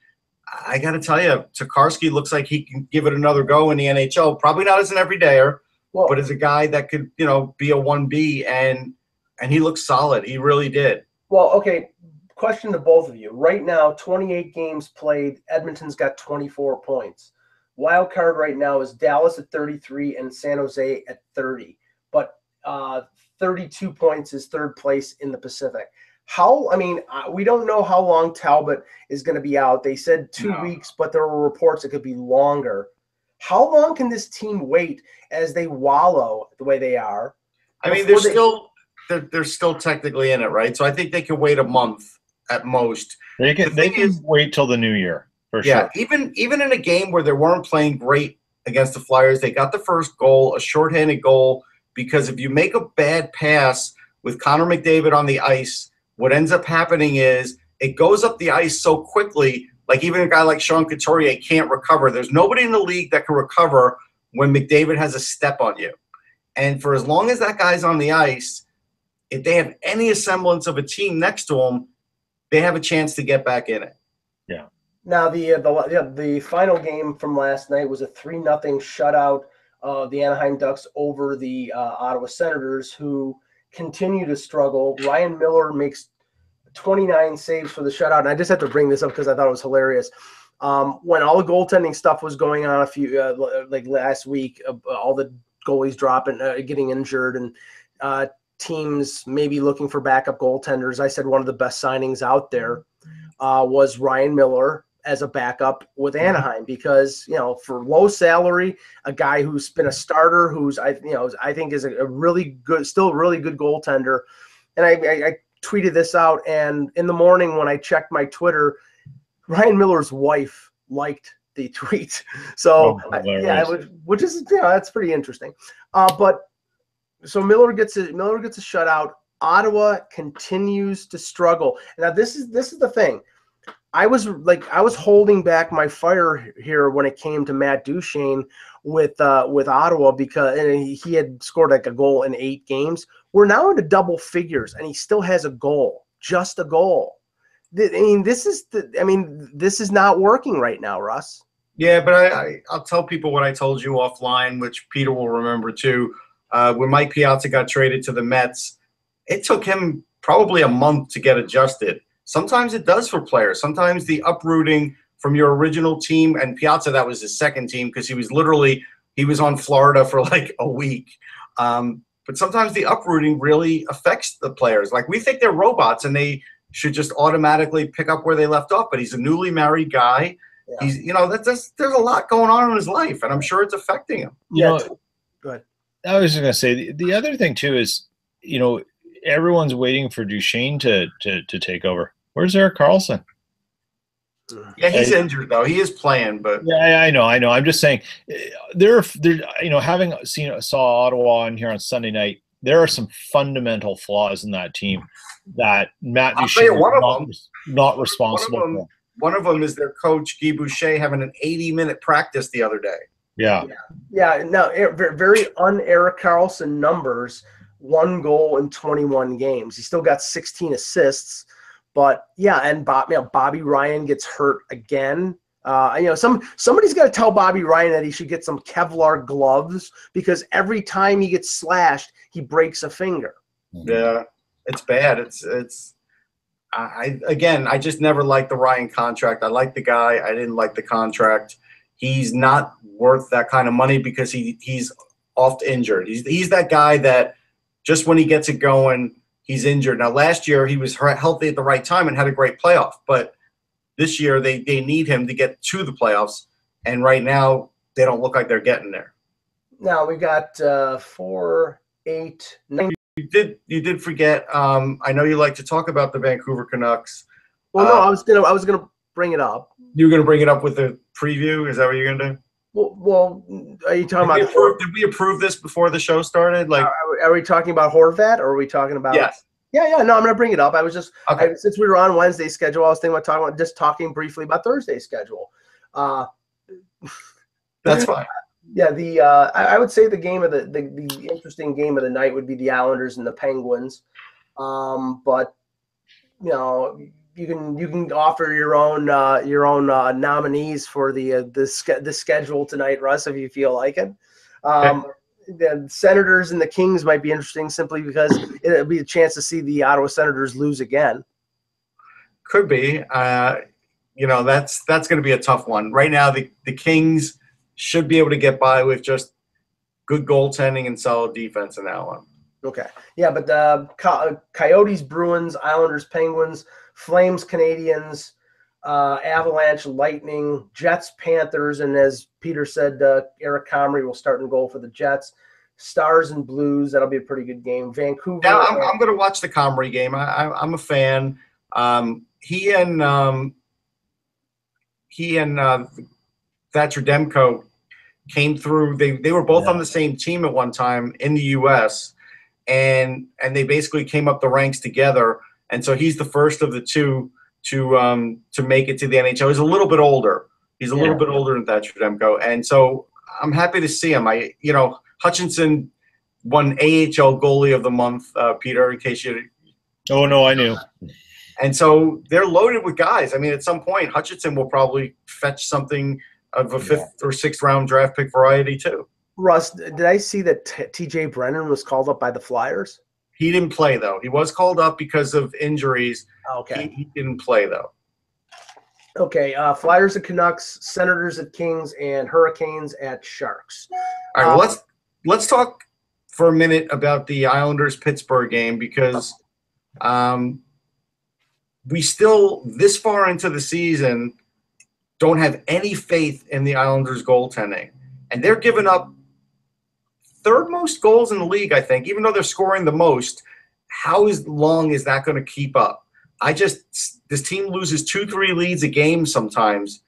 Speaker 2: I got to tell you, Tokarski looks like he can give it another go in the NHL. Probably not as an everydayer, but as a guy that could, you know, be a 1B, and he looks solid. He really did.
Speaker 1: Well, okay, question to both of you. Right now, 28 games played. Edmonton's got 24 points. Wild card right now is Dallas at 33 and San Jose at 30. But 32 points is third place in the Pacific. We don't know how long Talbot is going to be out. They said 2 weeks, but there were reports it could be longer. How long can this team wait as they wallow the way they are?
Speaker 2: I mean, they're still technically in it, right? So I think they can wait a month at most.
Speaker 3: They can wait till the new year.
Speaker 2: Yeah, sure. Even in a game where they weren't playing great against the Flyers, they got the first goal, a shorthanded goal, because if you make a bad pass with Connor McDavid on the ice, what ends up happening is it goes up the ice so quickly, like even a guy like Sean Couturier can't recover. There's nobody in the league that can recover when McDavid has a step on you. And for as long as that guy's on the ice, if they have any semblance of a team next to him, they have a chance to get back in it.
Speaker 3: Yeah.
Speaker 1: Now, the final game from last night was a 3-0 shutout of the Anaheim Ducks over the Ottawa Senators, who continue to struggle. Ryan Miller makes 29 saves for the shutout, and I just had to bring this up because I thought it was hilarious. When all the goaltending stuff was going on like last week, all the goalies dropping, getting injured, and teams maybe looking for backup goaltenders, I said one of the best signings out there was Ryan Miller as a backup with Anaheim, because, you know, for low salary, a guy who's been a starter, who's I think is a really good, still really good goaltender. And I tweeted this out, and in the morning when I checked my Twitter, Ryan Miller's wife liked the tweet. So which is, that's pretty interesting. But so Miller gets a shutout. Ottawa continues to struggle. Now, this is the thing. I was holding back my fire here when it came to Matt Duchene with Ottawa because he had scored like a goal in 8 games. We're now into double figures, and he still has a goal, just a goal. I mean, this is not working right now, Russ.
Speaker 2: Yeah, but I'll tell people what I told you offline, which Peter will remember too. When Mike Piazza got traded to the Mets, it took him probably a month to get adjusted. Sometimes it does for players. Sometimes the uprooting from your original team, and Piazza, that was his second team because he was on Florida for like a week. But sometimes the uprooting really affects the players. Like, we think they're robots and they should just automatically pick up where they left off. But he's a newly married guy. Yeah. He's, there's a lot going on in his life, and I'm sure it's affecting him.
Speaker 3: Go
Speaker 1: ahead.
Speaker 3: I was just going to say the other thing too is, everyone's waiting for Duchene to take over. Where's Erik Karlsson?
Speaker 2: Yeah, he's injured though. He is playing, but
Speaker 3: yeah, I know. I'm just saying, having saw Ottawa on here on Sunday night, there are some fundamental flaws in that team that Matt Duchene is not responsible for.
Speaker 2: One of them is their coach Guy Boucher having an 80-minute practice the other day.
Speaker 3: Yeah.
Speaker 1: No, very un-Erik Karlsson numbers. 1 goal in 21 games. He still got 16 assists, but yeah, and Bobby Ryan gets hurt again. Somebody's got to tell Bobby Ryan that he should get some Kevlar gloves because every time he gets slashed, he breaks a finger.
Speaker 2: Yeah, it's bad. I just never liked the Ryan contract. I like the guy. I didn't like the contract. He's not worth that kind of money because he's oft injured. He's that guy that just when he gets it going, he's injured. Now, last year he was healthy at the right time and had a great playoff. But this year they need him to get to the playoffs. And right now they don't look like they're getting there.
Speaker 1: Now we got 4, 8, 9.
Speaker 2: You did forget. I know you like to talk about the Vancouver Canucks.
Speaker 1: Well, no, I was gonna bring it up.
Speaker 2: You were gonna bring it up with the preview. Is that what you're gonna do?
Speaker 1: Well, are you talking about?
Speaker 2: Did we approve this before the show started? Like,
Speaker 1: are we talking about Horvat, or are we talking about?
Speaker 2: Yes.
Speaker 1: Yeah. No, I'm gonna bring it up. I was just
Speaker 2: okay.
Speaker 1: Since we were on Wednesday's schedule, I was thinking about talking briefly about Thursday's schedule.
Speaker 2: That's fine.
Speaker 1: Yeah, I would say the game of the interesting game of the night would be the Islanders and the Penguins, but you can offer your own nominees for the schedule tonight, Russ, if you feel like it. The Senators and the Kings might be interesting simply because it'll be a chance to see the Ottawa Senators lose again.
Speaker 2: Could be. That's going to be a tough one. Right now, the Kings should be able to get by with just good goaltending and solid defense in that one.
Speaker 1: Okay. Yeah, but Coyotes, Bruins, Islanders, Penguins, Flames, Canadians, Avalanche, Lightning, Jets, Panthers, and as Peter said, Eric Comrie will start in goal for the Jets. Stars and Blues, that'll be a pretty good game. Vancouver.
Speaker 2: Yeah, I'm going to watch the Comrie game. I'm a fan. He and Thatcher Demko came through. They were both on the same team at one time in the U.S. and they basically came up the ranks together. And so he's the first of the two to make it to the NHL. He's a little bit older. He's a little bit older than Thatcher Demko, and so I'm happy to see him. Hutchinson won AHL Goalie of the Month, Peter. In case you.
Speaker 3: Oh no, I knew.
Speaker 2: And so they're loaded with guys. I mean, at some point, Hutchinson will probably fetch something of a 5th or 6th round draft pick variety too.
Speaker 1: Russ, did I see that TJ Brennan was called up by the Flyers?
Speaker 2: He didn't play though. He was called up because of injuries.
Speaker 1: Okay.
Speaker 2: He didn't play though.
Speaker 1: Okay. Flyers at Canucks, Senators at Kings, and Hurricanes at Sharks.
Speaker 2: All right. Well, let's talk for a minute about the Islanders Pittsburgh game because we still this far into the season don't have any faith in the Islanders goaltending, and they're giving up 3rd most goals in the league, I think, even though they're scoring the most. How long is that going to keep up? This team loses 2-3 leads a game sometimes,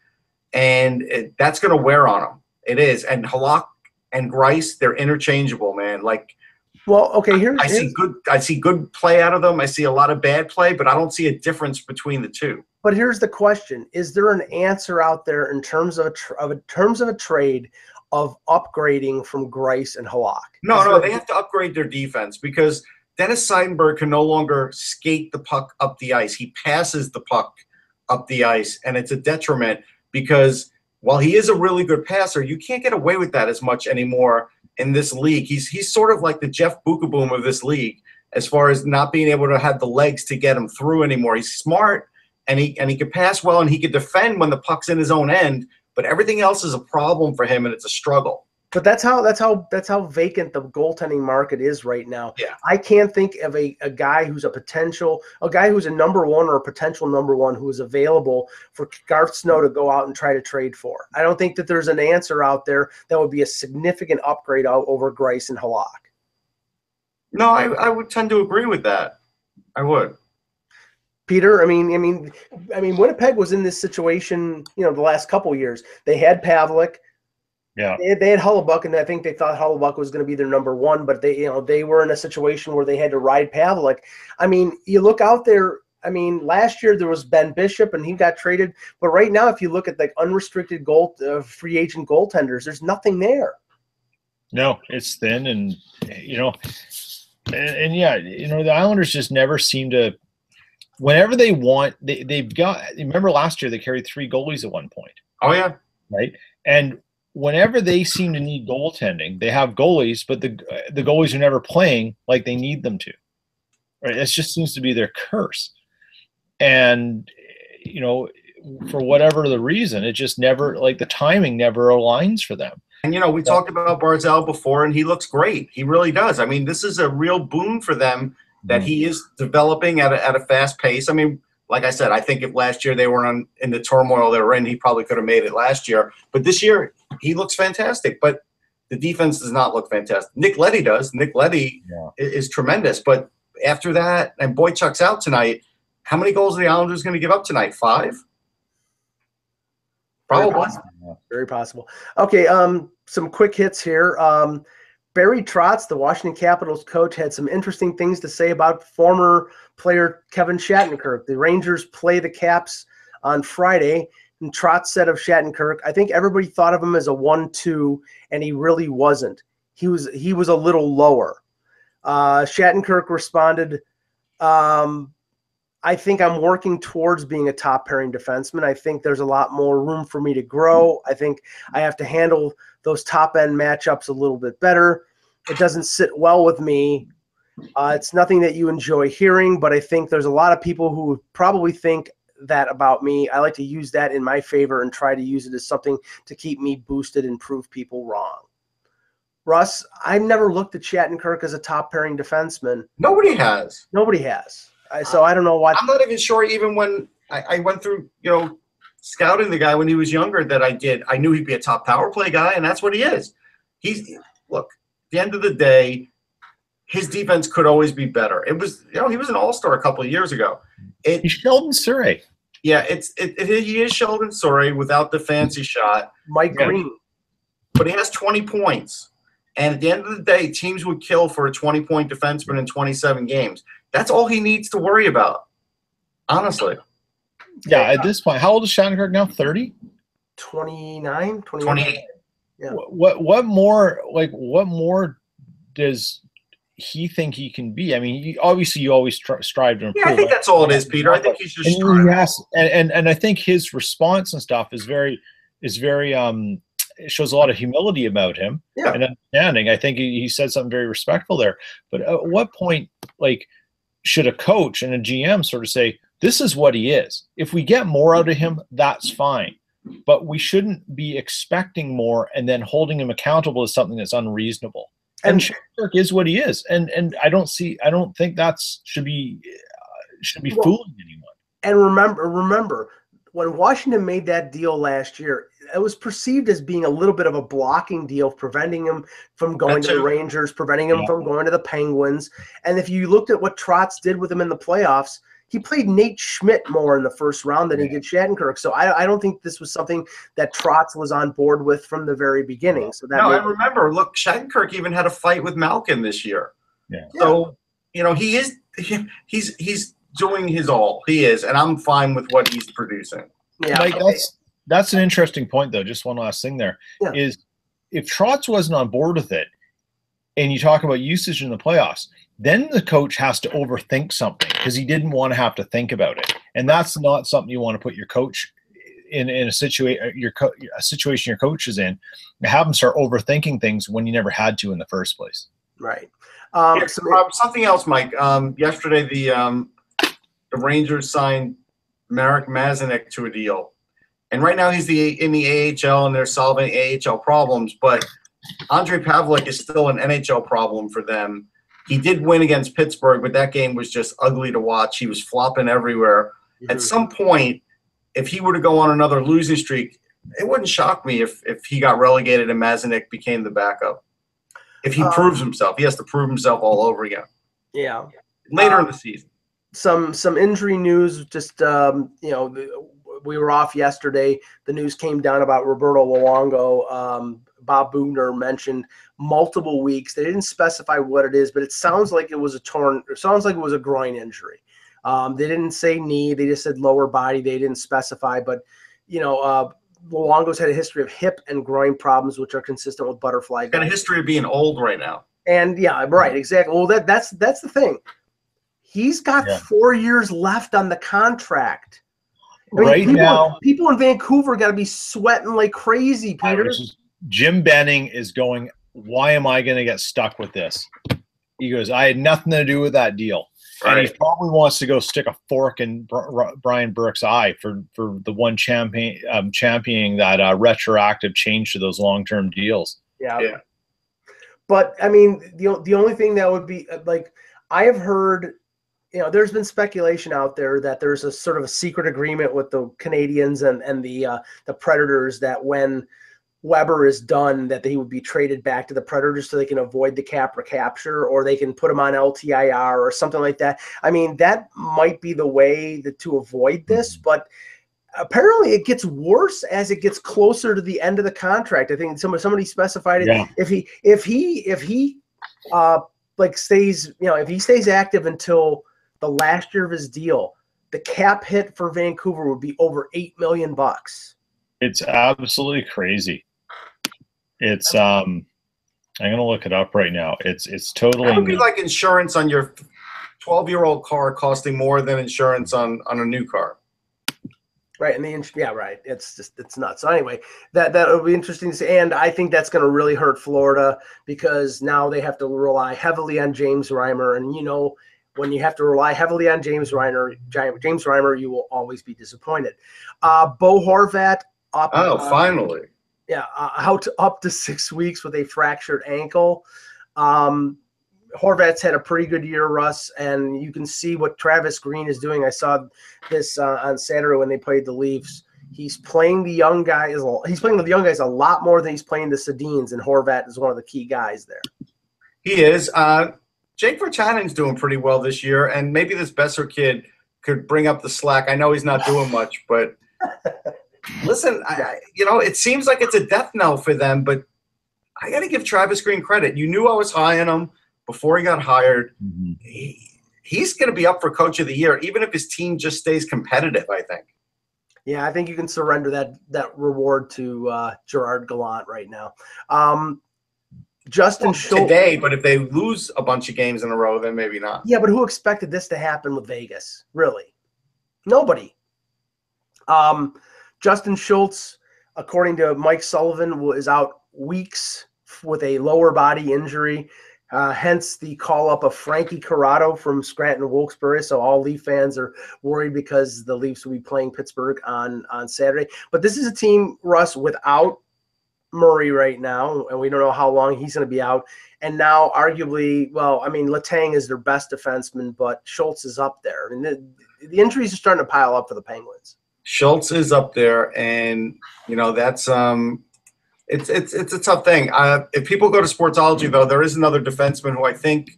Speaker 2: and that's going to wear on them. It is. And Halak and Grice, they're interchangeable, man. Like,
Speaker 1: Well, okay,
Speaker 2: I see good play out of them. I see a lot of bad play, but I don't see a difference between the two.
Speaker 1: But here's the question: is there an answer out there in terms of a trade of upgrading from Grice and Halak?
Speaker 2: No, they have to upgrade their defense because Dennis Seidenberg can no longer skate the puck up the ice. He passes the puck up the ice, and it's a detriment because while he is a really good passer, you can't get away with that as much anymore in this league. He's sort of like the Jeff Bukaboom of this league as far as not being able to have the legs to get him through anymore. He's smart, and he can pass well, and he can defend when the puck's in his own end, but everything else is a problem for him, and it's a struggle.
Speaker 1: But that's how vacant the goaltending market is right now.
Speaker 2: Yeah.
Speaker 1: I can't think of a guy who's a guy who's a number one or a potential number one who is available for Garth Snow to go out and try to trade for. I don't think that there's an answer out there that would be a significant upgrade over Grice and Halak.
Speaker 2: No, I would tend to agree with that. I would.
Speaker 1: Peter, I mean, Winnipeg was in this situation, the last couple of years. They had Pavlik.
Speaker 3: Yeah,
Speaker 1: they had Hellebuyck, and I think they thought Hellebuyck was going to be their number one, but they were in a situation where they had to ride Pavlik. I mean, you look out there. I mean, last year there was Ben Bishop, and he got traded. But right now, if you look at the unrestricted free agent goaltenders, there's nothing there. No,
Speaker 3: it's thin, and the Islanders just never seem to. Whenever they want, they've got. Remember last year they carried 3 goalies at one point.
Speaker 2: Oh yeah,
Speaker 3: right, and. Whenever they seem to need goaltending, they have goalies, but the goalies are never playing like they need them to. Right? It just seems to be their curse. And, for whatever the reason, it just never, like the timing never aligns for them.
Speaker 2: And, we talked about Barzal before, and he looks great. He really does. I mean, this is a real boon for them that he is developing at a fast pace. I mean, like I said, I think if last year they were in the turmoil they were in, he probably could have made it last year. But this year, he looks fantastic. But the defense does not look fantastic. Nick Leddy does. Nick Leddy is tremendous. But after that, and Boychuk's out tonight, how many goals are the Islanders going to give up tonight? 5? Probably.
Speaker 1: Very possible. Okay, some quick hits here. Barry Trotz, the Washington Capitals coach, had some interesting things to say about former player Kevin Shattenkirk. The Rangers play the Caps on Friday, and Trotz said of Shattenkirk, I think everybody thought of him as a 1-2, and he really wasn't. He was a little lower. Shattenkirk responded, I think I'm working towards being a top pairing defenseman. I think there's a lot more room for me to grow. I think I have to handle those top-end matchups a little bit better. It doesn't sit well with me. It's nothing that you enjoy hearing, but I think there's a lot of people who would probably think that about me. I like to use that in my favor and try to use it as something to keep me boosted and prove people wrong. Russ, I've never looked at Shattenkirk as a top-pairing defenseman.
Speaker 2: Nobody has.
Speaker 1: Nobody has. So I don't know why.
Speaker 2: I'm not even sure even when I went through, scouting the guy when he was younger that I knew he'd be a top power play guy, and that's what he is. Look, at the end of the day, his defense could always be better. It was, he was an all-star a couple of years ago.
Speaker 3: He's Sheldon Surrey.
Speaker 2: Yeah, he is Sheldon Surrey without the fancy shot.
Speaker 1: Mike Green.
Speaker 2: But he has 20 points. And at the end of the day, teams would kill for a 20-point defenseman in 27 games. That's all he needs to worry about, honestly.
Speaker 3: Yeah, at this point, how old is Shattenkirk now? 30?
Speaker 1: 29?
Speaker 2: 28.
Speaker 1: Yeah.
Speaker 3: What more does he think he can be? I mean, you always strive to improve.
Speaker 2: Yeah, I think that's all it is, Peter. I think he's just striving.
Speaker 3: And I think his response and stuff is very it shows a lot of humility about him and understanding. I think he said something very respectful there. But at what point, should a coach and a GM sort of say, this is what he is. If we get more out of him, that's fine. But we shouldn't be expecting more and then holding him accountable as something that's unreasonable. And Shattenkirk is what he is. And I don't think that's should be fooling anyone.
Speaker 1: And remember, when Washington made that deal last year, it was perceived as being a little bit of a blocking deal, preventing him from going to the Rangers, preventing him from going to the Penguins. And if you looked at what Trotz did with him in the playoffs, he played Nate Schmidt more in the first round than he did Shattenkirk. So I don't think this was something that Trotz was on board with from the very beginning. So that
Speaker 2: I remember. Look, Shattenkirk even had a fight with Malkin this year.
Speaker 3: Yeah.
Speaker 2: So, he's doing his all. He is, and I'm fine with what he's producing.
Speaker 1: Yeah,
Speaker 3: Mike, that's an interesting point, though. Just one last thing there is if Trotz wasn't on board with it, and you talk about usage in the playoffs, then the coach has to overthink something because he didn't want to have to think about it, and that's not something you want to put your coach in a situation. A situation your coach is in, have him start overthinking things when you never had to in the first place.
Speaker 1: Right.
Speaker 2: Something else, Mike. Yesterday, the Rangers signed Marek Mazinek to a deal. And right now he's in the AHL, and they're solving AHL problems. But Andrei Pavlik is still an NHL problem for them. He did win against Pittsburgh, but that game was just ugly to watch. He was flopping everywhere. Mm-hmm. At some point, if he were to go on another losing streak, it wouldn't shock me if he got relegated and Mazinek became the backup. If he proves himself, he has to prove himself all over again.
Speaker 1: Yeah.
Speaker 2: Later in the season.
Speaker 1: Some injury news. Just we were off yesterday. The news came down about Roberto Luongo. Bob Bugner mentioned multiple weeks. They didn't specify what it is, but it sounds like it was a groin injury. They didn't say knee. They just said lower body. They didn't specify, but Luongo's had a history of hip and groin problems, which are consistent with butterfly.
Speaker 2: Got a history of being old right now.
Speaker 1: And yeah, right, exactly. Well, that's the thing. He's got 4 years left on the contract. People in Vancouver got to be sweating like crazy, Peter.
Speaker 3: Jim Benning is going, why am I going to get stuck with this? He goes, I had nothing to do with that deal. Right. And he probably wants to go stick a fork in Brian Burke's eye for the one championing that retroactive change to those long-term deals.
Speaker 1: Yeah. But, I mean, the only thing that would be, like, I have heard, there's been speculation out there that there's a sort of a secret agreement with the Canadians and the Predators that when Weber is done, that he would be traded back to the Predators so they can avoid the cap recapture, or they can put him on LTIR or something like that. I mean, that might be the way to avoid this, but apparently it gets worse as it gets closer to the end of the contract. I think somebody specified it. Yeah. If he stays active until the last year of his deal, the cap hit for Vancouver would be over $8 million.
Speaker 3: It's absolutely crazy. It's I'm gonna look it up right now. It's totally.
Speaker 2: That would be like insurance on your 12-year-old car costing more than insurance on a new car.
Speaker 1: Right, and right. It's nuts. So anyway, that will be interesting to see, and I think that's going to really hurt Florida because now they have to rely heavily on James Reimer, and when you have to rely heavily on James Reimer, you will always be disappointed. Bo Horvat up.
Speaker 2: Oh, finally.
Speaker 1: Yeah, out up to 6 weeks with a fractured ankle. Horvat's had a pretty good year, Russ, and you can see what Travis Green is doing. I saw this on Saturday when they played the Leafs. He's playing the young guys. He's playing with the young guys a lot more than he's playing the Sedins, and Horvat is one of the key guys there.
Speaker 2: He is. Jake Virtanen's doing pretty well this year, and maybe this Besser kid could bring up the slack. I know he's not doing much, but listen, it seems like it's a death knell for them, but I got to give Travis Green credit. You knew I was high on him before he got hired. Mm-hmm. He's going to be up for Coach of the Year, even if his team just stays competitive, I think.
Speaker 1: Yeah, I think you can surrender that reward to Gerard Gallant right now. Justin Schultz
Speaker 2: today, but if they lose a bunch of games in a row, then maybe not.
Speaker 1: Yeah, but who expected this to happen with Vegas? Really? Nobody. Justin Schultz, according to Mike Sullivan, is out weeks with a lower body injury. Hence the call-up of Frankie Corrado from Scranton Wilkes-Barre. So all Leaf fans are worried because the Leafs will be playing Pittsburgh on Saturday. But this is a team, Russ, without Murray right now, and we don't know how long he's going to be out. And now arguably, Letang is their best defenseman, but Schultz is up there. And the injuries are starting to pile up for the Penguins.
Speaker 2: Schultz is up there, and, that's it's a tough thing. If people go to Sportsology, though, there is another defenseman who I think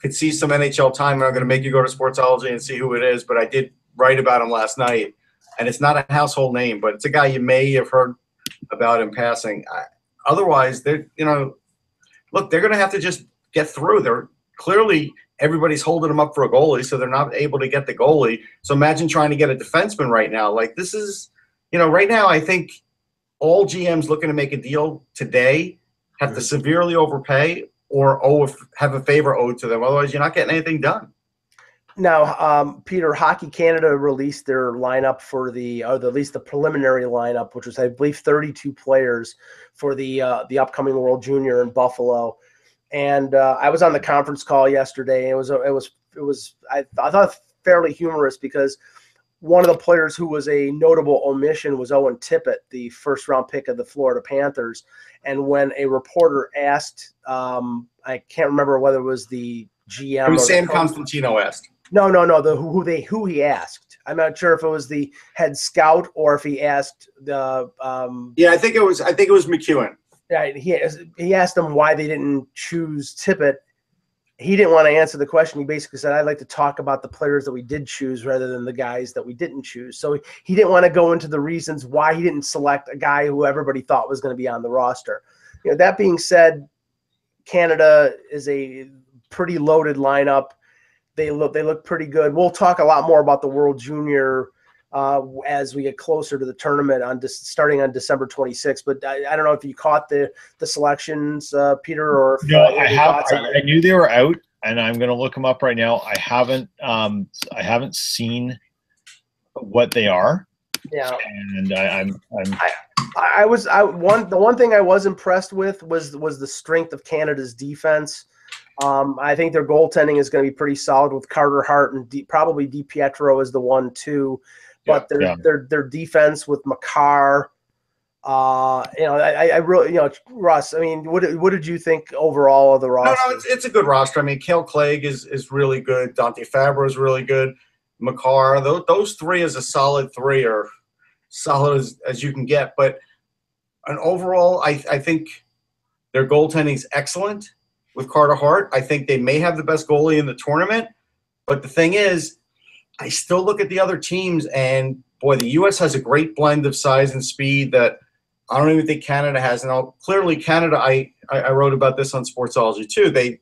Speaker 2: could see some NHL time, and I'm going to make you go to Sportsology and see who it is, but I did write about him last night, and it's not a household name, but it's a guy you may have heard about in passing. Otherwise, they're going to have to just get through. clearly everybody's holding them up for a goalie, so they're not able to get the goalie. So imagine trying to get a defenseman right now. Like, this is, right now I think all GMs looking to make a deal today have to severely overpay or have a favor owed to them. Otherwise, you're not getting anything done.
Speaker 1: Now, Peter, Hockey Canada released their lineup for at least the preliminary lineup, which was, I believe, 32 players for the upcoming World Junior in Buffalo. And I was on the conference call yesterday. And I thought fairly humorous because one of the players who was a notable omission was Owen Tippett, the first-round pick of the Florida Panthers. And when a reporter asked, I can't remember whether it was the GM.
Speaker 2: It was Sam Constantino asked.
Speaker 1: No. Who he asked. I'm not sure if it was the head scout or if he asked the.
Speaker 2: Yeah, I think it was McEwen.
Speaker 1: Right. He asked them why they didn't choose Tippett. He didn't want to answer the question. He basically said, "I'd like to talk about the players that we did choose rather than the guys that we didn't choose." So he didn't want to go into the reasons why he didn't select a guy who everybody thought was going to be on the roster. That being said, Canada is a pretty loaded lineup. They look pretty good. We'll talk a lot more about the World Junior as we get closer to the tournament starting on December 26th. But I don't know if you caught the selections, Peter, or if,
Speaker 3: no, I have. I knew they were out, and I'm going to look them up right now. I haven't seen what they are.
Speaker 1: Yeah,
Speaker 3: and
Speaker 1: the one thing I was impressed with was the strength of Canada's defense. I think their goaltending is going to be pretty solid with Carter Hart and probably DiPietro is the 1-2. But their defense with Makar, I really, Russ. I mean, what did you think overall of the roster?
Speaker 2: No, it's a good roster. I mean, Cale Clegg is really good. Dante Fabro is really good. Makar, those three as a solid three are solid as you can get. But overall, I think their goaltending is excellent with Carter Hart. I think they may have the best goalie in the tournament. But the thing is, I still look at the other teams, and boy, the U.S. has a great blend of size and speed that I don't even think Canada has. And clearly, Canada, I wrote about this on Sportsology too. They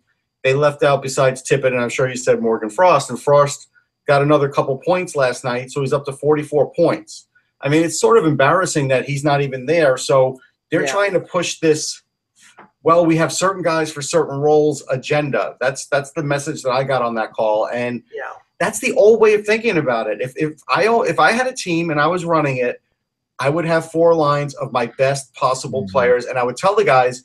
Speaker 2: left out, besides Tippett, and I'm sure you said Morgan Frost, and Frost got another couple points last night, so he's up to 44 points. I mean, it's sort of embarrassing that he's not even there. So they're trying to push this, well, we have certain guys for certain roles agenda. That's the message that I got on that call. And that's the old way of thinking about it. If I had a team and I was running it, I would have 4 lines of my best possible players, and I would tell the guys,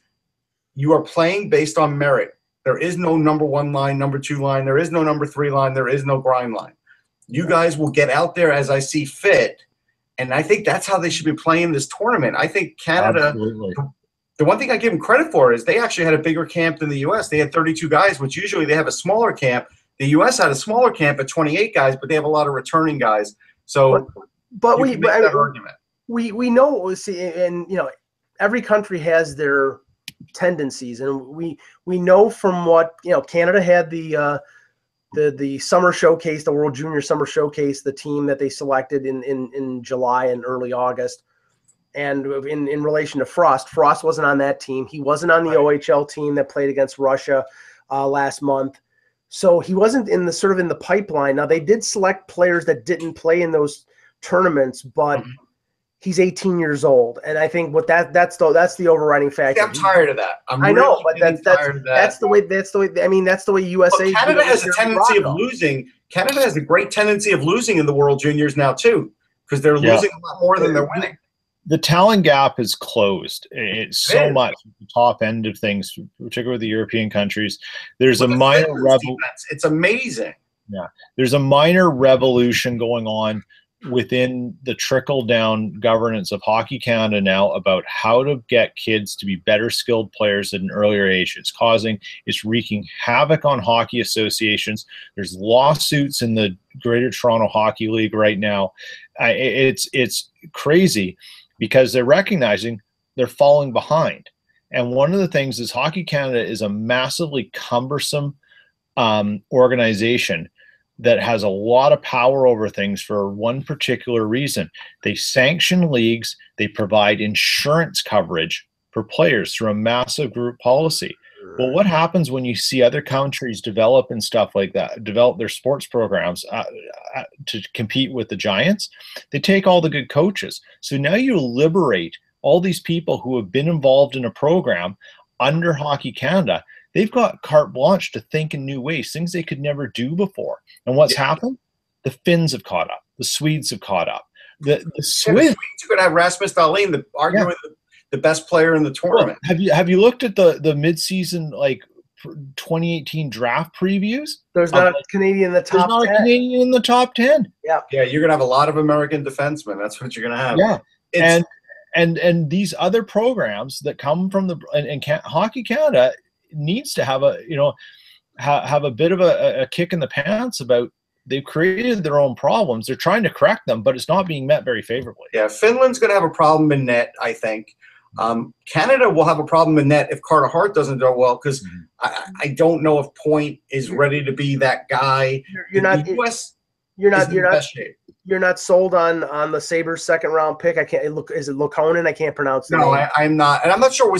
Speaker 2: you are playing based on merit. There is no number 1 line, number 2 line. There is no number 3 line. There is no grind line. You guys will get out there as I see fit, and I think that's how they should be playing this tournament. I think Canada, the one thing I give them credit for is they actually had a bigger camp than the U.S. They had 32 guys, which usually they have a smaller camp. The U.S. had a smaller camp at 28 guys, but they have a lot of returning guys. So,
Speaker 1: but we know, see, and every country has their tendencies, and we know from what Canada had the summer showcase, the World Junior Summer Showcase, the team that they selected in July and early August. And in relation to Frost wasn't on that team. He wasn't on the OHL team that played against Russia last month. So he wasn't in the pipeline. Now, they did select players that didn't play in those tournaments, but he's 18 years old, and I think that's the overriding factor.
Speaker 2: I'm tired of that.
Speaker 1: I know, but that's the way. I mean, that's the way USA.
Speaker 2: Well, Canada has a tendency of losing. Canada has a great tendency of losing in the World Juniors now too, because they're losing a lot more than they're winning.
Speaker 3: The talent gap is closed. It's so much at the top end of things, particularly with the European countries. There's a minor revolution.
Speaker 2: It's amazing.
Speaker 3: Yeah, there's a minor revolution going on within the trickle-down governance of Hockey Canada now about how to get kids to be better skilled players at an earlier age. It's wreaking havoc on hockey associations. There's lawsuits in the Greater Toronto Hockey League right now. It's crazy because they're recognizing they're falling behind. And one of the things is Hockey Canada is a massively cumbersome organization that has a lot of power over things for one particular reason. They sanction leagues. They provide insurance coverage for players through a massive group policy. Well, what happens when you see other countries develop and stuff like that, develop their sports programs to compete with the giants? They take all the good coaches. So now you liberate all these people who have been involved in a program under Hockey Canada. They've got carte blanche to think in new ways, things they could never do before. And what's happened? The Finns have caught up. The Swedes have caught up. The Swedes
Speaker 2: are going to have Rasmus Dahlin, arguably the best player in the tournament.
Speaker 3: Well, have you looked at the midseason 2018 draft previews?
Speaker 1: There's not a Canadian in the top 10.
Speaker 3: There's not a Canadian in the top 10.
Speaker 1: Yeah.
Speaker 2: Yeah, you're going to have a lot of American defensemen. That's what you're going to have.
Speaker 3: Yeah. And these other programs that come from Hockey Canada needs to have have a bit of a kick in the pants about they've created their own problems. They're trying to correct them, but it's not being met very favorably.
Speaker 2: Yeah, Finland's going to have a problem in net, I think. Canada will have a problem in net if Carter Hart doesn't do well, because I don't know if Point is ready to be that guy.
Speaker 1: You're not sold on the Sabres second round pick. Is it Lukonen? I can't pronounce the name.
Speaker 2: I'm not, and I'm not sure.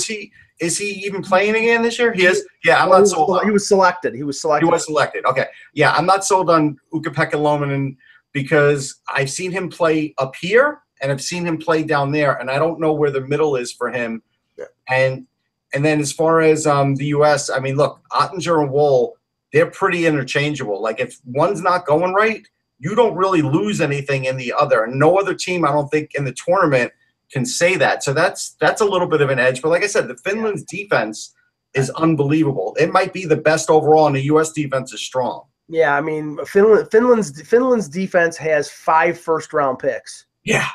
Speaker 2: Is he even playing again this year? He is. Yeah, I'm not sold.
Speaker 1: He was selected. He was selected.
Speaker 2: Okay. Yeah, I'm not sold on Ukko-Pekka Luukkonen because I've seen him play up here and I've seen him play down there, and I don't know where the middle is for him. Yeah. And then as far as the U.S., I mean, look, Ottinger and Woll, they're pretty interchangeable. Like if one's not going right, you don't really lose anything in the other. And no other team, I don't think, in the tournament can say that. So that's a little bit of an edge. But like I said, the Finland's defense is unbelievable. It might be the best overall, and the U.S. defense is strong.
Speaker 1: Yeah, I mean, Finland's defense has 5 first-round picks.
Speaker 2: Yeah.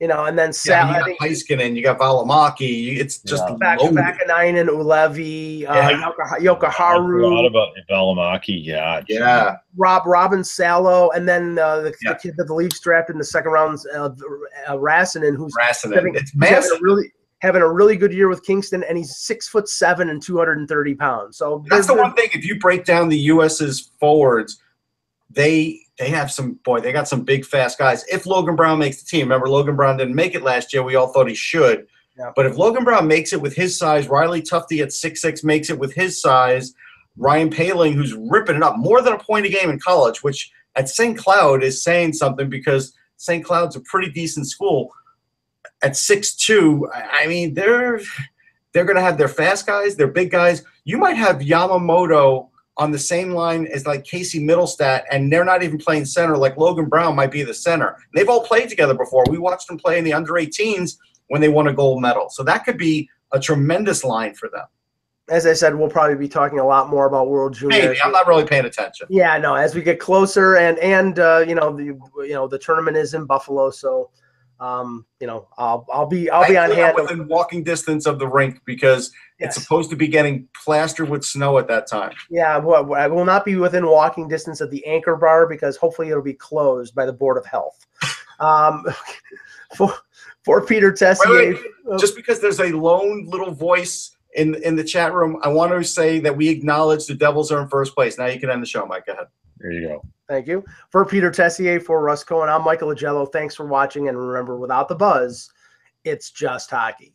Speaker 1: And then
Speaker 2: you got Heiskanen, you got Valimaki. It's just
Speaker 1: Vakanainen, Ulevi, Jokiharju.
Speaker 3: I forgot about Valimaki.
Speaker 2: Yeah.
Speaker 1: Robin Salo, and then the kid that the Leafs drafted in the second round, Rassinen, who's having a really good year with Kingston, and he's 6'7" and 230 pounds. So
Speaker 2: that's the one thing. If you break down the U.S.'s forwards, they got some big, fast guys. If Logan Brown makes the team, remember Logan Brown didn't make it last year. We all thought he should. Yeah. But if Logan Brown makes it with his size, Riley Tufte at 6'6" makes it with his size, Ryan Poehling, who's ripping it up, more than a point a game in college, which at St. Cloud is saying something because St. Cloud's a pretty decent school. At 6'2", I mean, they're going to have their fast guys, their big guys. You might have Yamamoto on the same line as like Casey Middlestat, and they're not even playing center. Like Logan Brown might be the center. They've all played together before. We watched them play in the under-18s when they won a gold medal. So that could be a tremendous line for them.
Speaker 1: As I said, we'll probably be talking a lot more about World Junior.
Speaker 2: Maybe. I'm not really paying attention.
Speaker 1: Yeah, no. As we get closer, and the tournament is in Buffalo, so I'll be on hand.
Speaker 2: Within walking distance of the rink because it's supposed to be getting plastered with snow at that time.
Speaker 1: Yeah, well, I will not be within walking distance of the Anchor Bar because hopefully it'll be closed by the Board of Health. For Peter Tessier.
Speaker 2: Wait. Just because there's a lone little voice in the chat room, I want to say that we acknowledge the Devils are in first place. Now you can end the show, Mike. Go ahead.
Speaker 3: There you go.
Speaker 1: Thank you. For Peter Tessier, for Russ Cohen, I'm Michael Agello. Thanks for watching. And remember, without the buzz, it's just hockey.